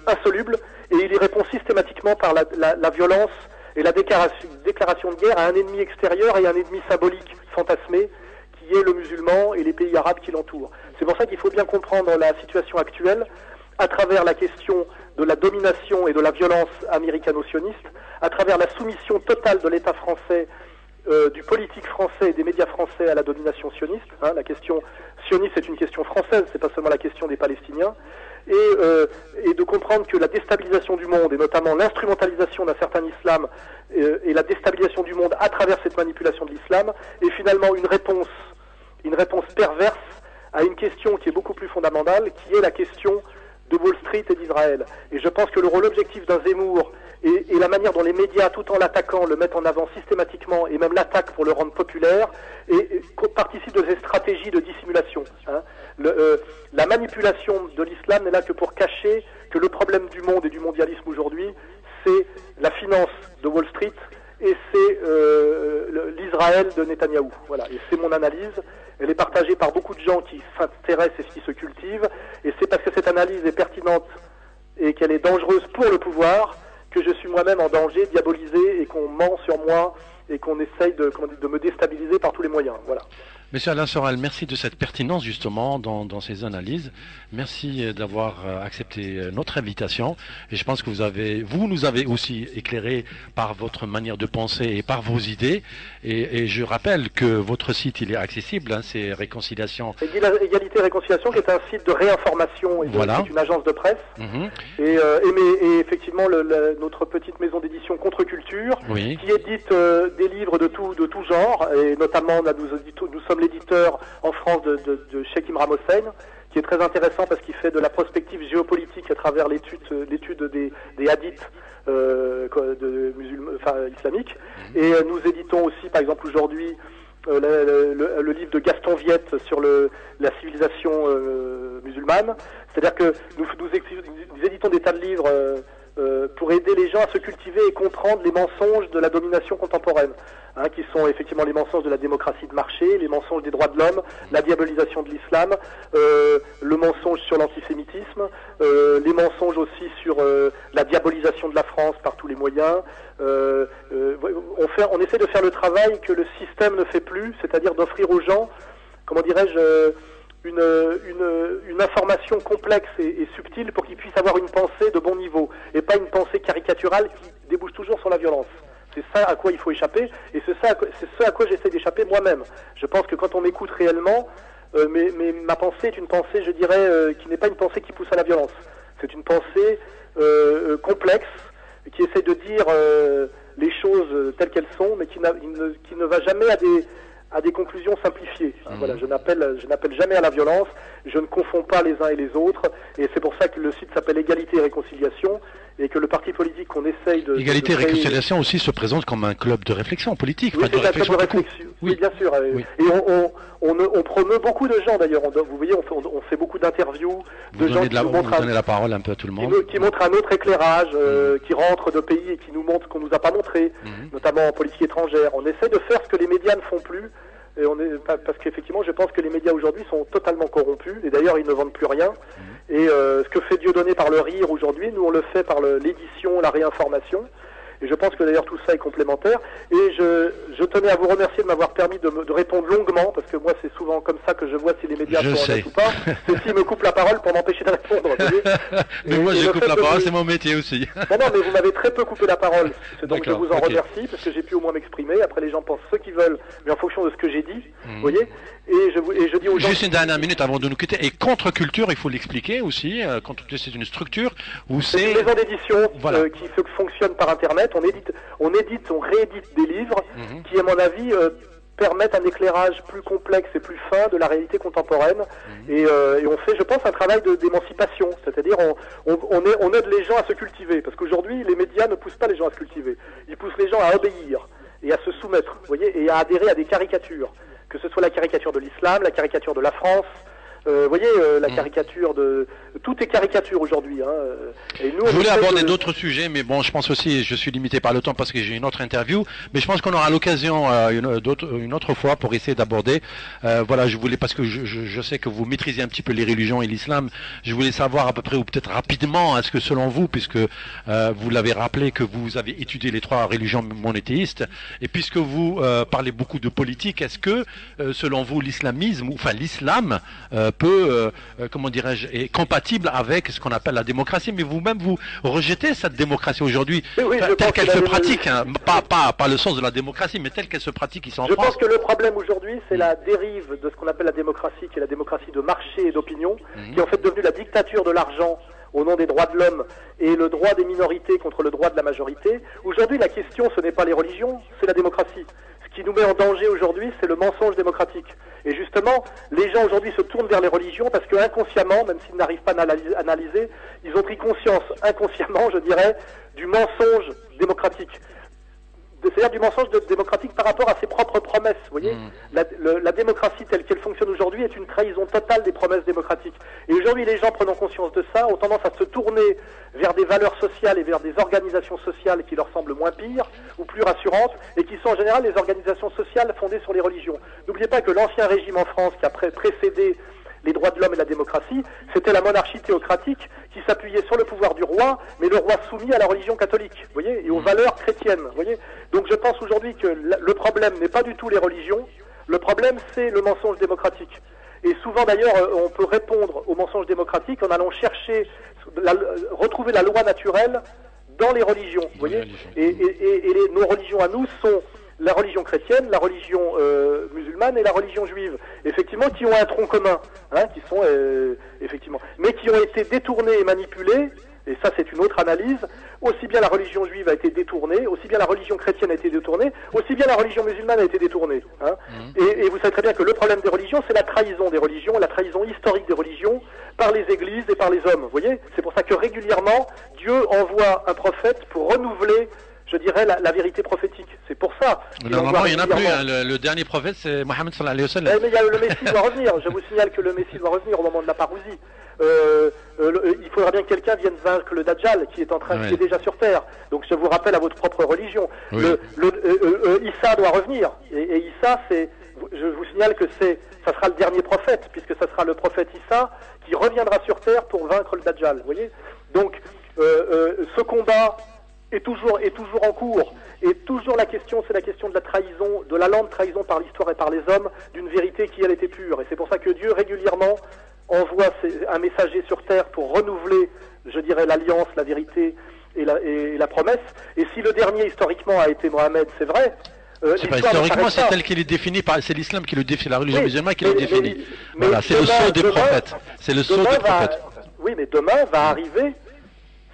insolubles, et il y répond systématiquement par la violence et la déclaration de guerre à un ennemi extérieur et un ennemi symbolique fantasmé qui est le musulman et les pays arabes qui l'entourent. C'est pour ça qu'il faut bien comprendre la situation actuelle à travers la question de la domination et de la violence américano-sioniste, à travers la soumission totale de l'État français, du politique français et des médias français à la domination sioniste. La question sioniste est une question française, c'est pas seulement la question des Palestiniens. Et de comprendre que la déstabilisation du monde, et notamment l'instrumentalisation d'un certain islam, et la déstabilisation du monde à travers cette manipulation de l'islam, est finalement une réponse perverse à une question qui est beaucoup plus fondamentale, qui est la question de Wall Street et d'Israël. Et je pense que le rôle objectif d'un Zemmour et la manière dont les médias, tout en l'attaquant, le mettent en avant systématiquement, et même l'attaque pour le rendre populaire, et participe de ces stratégies de dissimulation. La manipulation de l'islam n'est là que pour cacher que le problème du monde et du mondialisme aujourd'hui, c'est la finance de Wall Street et c'est l'Israël de Netanyahou. Voilà, et c'est mon analyse. Elle est partagée par beaucoup de gens qui s'intéressent et qui se cultivent, et c'est parce que cette analyse est pertinente et qu'elle est dangereuse pour le pouvoir que je suis moi-même en danger, diabolisé, et qu'on ment sur moi et qu'on essaye de me déstabiliser par tous les moyens. Voilà. Monsieur Alain Soral, merci de cette pertinence justement dans ces analyses. Merci d'avoir accepté notre invitation. Et je pense que vous nous avez aussi éclairé par votre manière de penser et par vos idées. Et je rappelle que votre site, il est accessible, c'est Réconciliation. Égalité et Réconciliation, qui est un site de réinformation et voilà. C'est une agence de presse. Et effectivement, notre petite maison d'édition Contre-Culture, oui. qui édite des livres de tout genre, et notamment nous sommes l'éditeur en France de Cheikh Imran Hossein, qui est très intéressant parce qu'il fait de la prospective géopolitique à travers l'étude des hadiths islamiques. Et nous éditons aussi, par exemple aujourd'hui, le livre de Gaston Viette sur la civilisation musulmane. C'est-à-dire que nous éditons des tas de livres pour aider les gens à se cultiver et comprendre les mensonges de la domination contemporaine, qui sont effectivement les mensonges de la démocratie de marché, les mensonges des droits de l'homme, la diabolisation de l'islam, le mensonge sur l'antisémitisme, les mensonges aussi sur la diabolisation de la France par tous les moyens. On essaie de faire le travail que le système ne fait plus, c'est-à-dire d'offrir aux gens, comment dirais-je, une information complexe et subtile pour qu'ils puissent avoir une pensée de bon niveau et pas une pensée caricaturale qui débouche toujours sur la violence. C'est ça à quoi il faut échapper, et c'est ce à quoi j'essaie d'échapper moi-même. Je pense que quand on m'écoute réellement, mais ma pensée est une pensée, je dirais, qui n'est pas une pensée qui pousse à la violence. C'est une pensée complexe, qui essaie de dire les choses telles qu'elles sont, mais qui ne va jamais à des conclusions simplifiées. Voilà, je n'appelle jamais à la violence, je ne confonds pas les uns et les autres, et c'est pour ça que le site s'appelle Égalité et Réconciliation, et que le parti polique qu'on essaye de... Égalité et Réconciliation aussi se présente comme un club de réflexion politique. Oui, c'est un club de réflexion. Oui, bien sûr. Oui. Et on promeut beaucoup de gens d'ailleurs. Vous voyez, on fait beaucoup d'interviews de gens qui nous montrent... Vous donnez la parole un peu à tout le monde. Qui montrent un autre éclairage, qui rentrent de pays et qui nous montrent qu'on nous a pas montré, notamment en politique étrangère. On essaie de faire ce que les médias ne font plus. Et parce qu'effectivement, je pense que les médias aujourd'hui sont totalement corrompus, et d'ailleurs ils ne vendent plus rien. Et ce que fait Dieudonné par le rire aujourd'hui, nous on le fait par l'édition, la réinformation. Et je pense que d'ailleurs tout ça est complémentaire. Et je tenais à vous remercier de m'avoir permis de répondre longuement, parce que moi c'est souvent comme ça que je vois si les médias sont honnêtes ou pas. Ceux-ci me coupent la parole pour m'empêcher de répondre. Mais moi je coupe la parole, c'est mon métier aussi. Non, mais vous m'avez très peu coupé la parole. Donc je vous en remercie, parce que j'ai pu au moins m'exprimer. Après les gens pensent ce qu'ils veulent, mais en fonction de ce que j'ai dit. Vous voyez. Et je dis aux gens... Juste une dernière minute avant de nous quitter. Et Contre-Culture, il faut l'expliquer aussi. Contre-Culture, c'est une structure où c'est... une maison d'édition qui fonctionne par Internet. Internet, on réédite des livres qui, à mon avis, permettent un éclairage plus complexe et plus fin de la réalité contemporaine. Et on fait, je pense, un travail d'émancipation. C'est-à-dire, on aide les gens à se cultiver. Parce qu'aujourd'hui, les médias ne poussent pas les gens à se cultiver. Ils poussent les gens à obéir et à se soumettre, vous voyez, et à adhérer à des caricatures. Que ce soit la caricature de l'islam, la caricature de la France, vous voyez, la caricature de... Tout est caricature aujourd'hui. Hein. Et nous, je voulais aborder d'autres sujets, mais bon, je pense aussi, je suis limité par le temps parce que j'ai une autre interview, mais je pense qu'on aura l'occasion une autre fois pour essayer d'aborder. Voilà, je voulais, parce que je sais que vous maîtrisez un petit peu les religions et l'islam, je voulais savoir à peu près, ou peut-être rapidement, est-ce que selon vous, puisque vous l'avez rappelé que vous avez étudié les 3 religions monothéistes, et puisque vous parlez beaucoup de politique, est-ce que, selon vous, l'islamisme, enfin l'islam, peut, comment dirais-je, est compatible avec ce qu'on appelle la démocratie, mais vous-même vous rejetez cette démocratie aujourd'hui, oui, telle qu'elle se pratique, hein, pas le sens de la démocratie, mais telle qu'elle se pratique ici en France. Je pense que le problème aujourd'hui, c'est la dérive de ce qu'on appelle la démocratie, qui est la démocratie de marché et d'opinion, qui est en fait devenue la dictature de l'argent au nom des droits de l'homme et le droit des minorités contre le droit de la majorité. Aujourd'hui, la question, ce n'est pas les religions, c'est la démocratie. Ce qui nous met en danger aujourd'hui, c'est le mensonge démocratique. Et justement, les gens aujourd'hui se tournent vers les religions parce que inconsciemment, même s'ils n'arrivent pas à analyser, ils ont pris conscience inconsciemment, je dirais, du mensonge démocratique. C'est-à-dire du mensonge démocratique par rapport à ses propres promesses. Vous voyez, la démocratie telle qu'elle fonctionne aujourd'hui est une trahison totale des promesses démocratiques. Et aujourd'hui, les gens prenant conscience de ça ont tendance à se tourner vers des valeurs sociales et vers des organisations sociales qui leur semblent moins pires ou plus rassurantes et qui sont en général les organisations sociales fondées sur les religions. N'oubliez pas que l'ancien régime en France qui a précédé les droits de l'homme et la démocratie, c'était la monarchie théocratique qui s'appuyait sur le pouvoir du roi, mais le roi soumis à la religion catholique, vous voyez, et aux valeurs chrétiennes, vous voyez. Donc je pense aujourd'hui que le problème n'est pas du tout les religions, le problème c'est le mensonge démocratique. Et souvent d'ailleurs, on peut répondre au mensonge démocratique en allant chercher, retrouver la loi naturelle dans les religions, vous voyez. Nos religions à nous sont la religion chrétienne, la religion musulmane et la religion juive, effectivement, qui ont un tronc commun, hein, qui sont effectivement, mais qui ont été détournés et manipulés. Et ça, c'est une autre analyse. Aussi bien la religion juive a été détournée, aussi bien la religion chrétienne a été détournée, aussi bien la religion musulmane a été détournée. Hein. Et vous savez très bien que le problème des religions, c'est la trahison des religions, la trahison historique des religions par les églises et par les hommes. Vous voyez, c'est pour ça que régulièrement, Dieu envoie un prophète pour renouveler, je dirais, la vérité prophétique. C'est pour ça. Normalement, il n'y en a plus. Hein. Le dernier prophète, c'est Mohammed sallallahu alayhi wa sallam. Mais le Messie doit revenir. Je vous signale que le Messie doit revenir au moment de la parousie. Il faudra bien que quelqu'un vienne vaincre le Dajjal qui est déjà sur terre. Donc je vous rappelle à votre propre religion. Oui. Issa doit revenir. Et Issa, je vous signale que ça sera le dernier prophète, puisque ça sera le prophète Issa qui reviendra sur terre pour vaincre le Dajjal. Vous voyez. Donc ce combat est toujours en cours. Et toujours la question, c'est la question de la trahison, de la lente trahison par l'histoire et par les hommes, d'une vérité qui, elle, était pure. Et c'est pour ça que Dieu, régulièrement, envoie un messager sur terre pour renouveler, je dirais, l'alliance, la vérité et la promesse. Et si le dernier, historiquement, a été Mohammed, c'est vrai. C'est pas historiquement, c'est tel qu'il est défini, c'est l'islam qui le définit, la religion musulmane qui le définit. Voilà, c'est le sceau des prophètes. C'est le sceau des prophètes. Oui, mais demain va arriver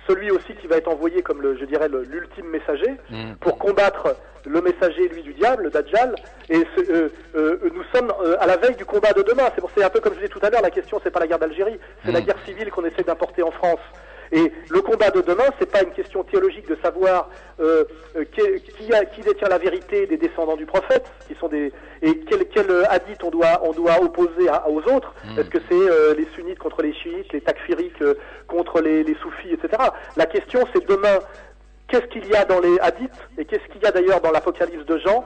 celui aussi qui va être envoyé comme l'ultime messager pour combattre le messager, lui, du diable, le Dajjal. Et nous sommes à la veille du combat de demain. C'est un peu comme je disais tout à l'heure, la question, c'est pas la guerre d'Algérie, c'est la guerre civile qu'on essaie d'importer en France. Et le combat de demain, c'est pas une question théologique de savoir qui détient la vérité des descendants du prophète, qui sont et quel hadith on doit opposer aux autres. Est-ce que c'est les sunnites contre les chiites, les takfiriques contre les soufis, etc. La question, c'est demain, qu'est-ce qu'il y a dans les hadiths et qu'est-ce qu'il y a d'ailleurs dans l'Apocalypse de Jean?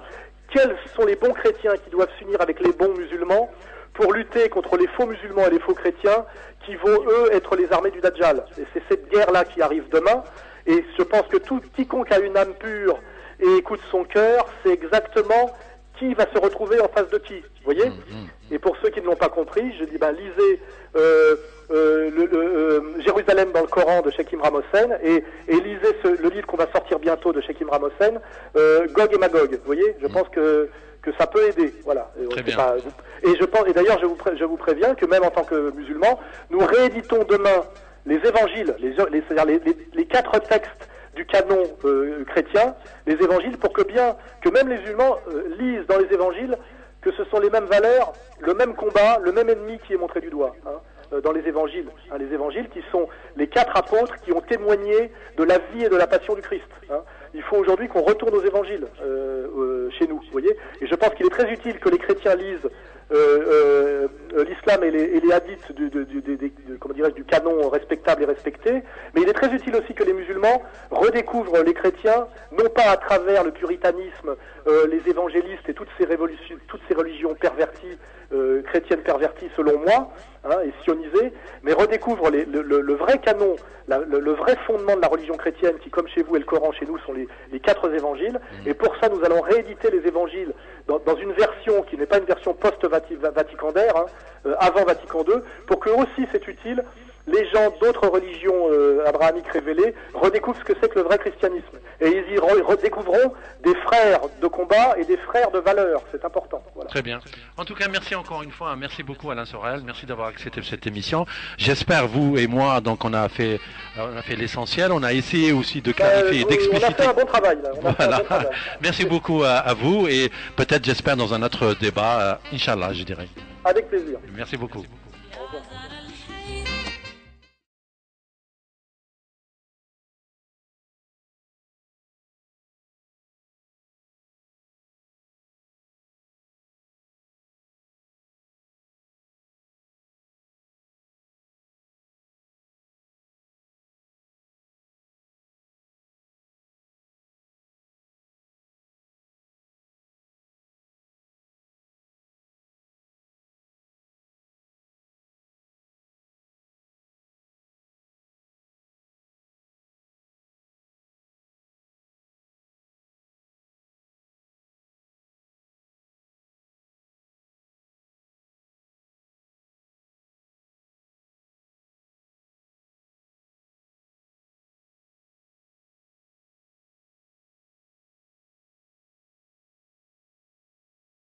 Quels sont les bons chrétiens qui doivent s'unir avec les bons musulmans pour lutter contre les faux musulmans et les faux chrétiens qui vont, eux, être les armées du Dajjal. Et c'est cette guerre-là qui arrive demain. Et je pense que quiconque a une âme pure et écoute son cœur, c'est exactement qui va se retrouver en face de qui. Vous voyez? Et pour ceux qui ne l'ont pas compris, je dis, lisez Jérusalem dans le Coran de Sheikh Imran Hossein et lisez le livre qu'on va sortir bientôt de Sheikh Imran Hossein, Gog et Magog. Vous voyez? Je pense que ça peut aider, voilà. Très bien. Et d'ailleurs, je vous préviens que même en tant que musulmans, nous rééditons demain les évangiles, c'est-à-dire les 4 textes du canon chrétien, les évangiles, pour que même les musulmans lisent dans les évangiles que ce sont les mêmes valeurs, le même combat, le même ennemi qui est montré du doigt, dans les évangiles. Les évangiles qui sont les 4 apôtres qui ont témoigné de la vie et de la passion du Christ. Il faut aujourd'hui qu'on retourne aux évangiles chez nous, vous voyez. Et je pense qu'il est très utile que les chrétiens lisent l'islam et les hadiths comment dirais-je, du canon respectable et respecté, mais il est très utile aussi que les musulmans redécouvrent les chrétiens, non pas à travers le puritanisme, les évangélistes et toutes ces religions perverties, chrétiennes perverties selon moi, et sionisées, mais redécouvrent le vrai canon, le vrai fondement de la religion chrétienne, qui comme chez vous et le Coran chez nous sont les 4 évangiles, et pour ça nous allons rééditer les évangiles dans une version qui n'est pas une version post-vaticandaire, avant Vatican II, pour que aussi c'est utile, les gens d'autres religions abrahamiques révélées redécouvrent ce que c'est que le vrai christianisme. Et ils y redécouvriront des frères de combat et des frères de valeur. C'est important. Voilà. Très bien. En tout cas, merci encore une fois. Merci beaucoup Alain Sorel. Merci d'avoir accepté cette émission. J'espère, vous et moi, donc on a fait l'essentiel. On a essayé aussi de clarifier et d'expliciter. On a fait un bon travail. Là. Voilà. Merci beaucoup à vous et peut-être, j'espère, dans un autre débat, Inch'Allah, je dirais. Avec plaisir. Merci beaucoup. Au revoir.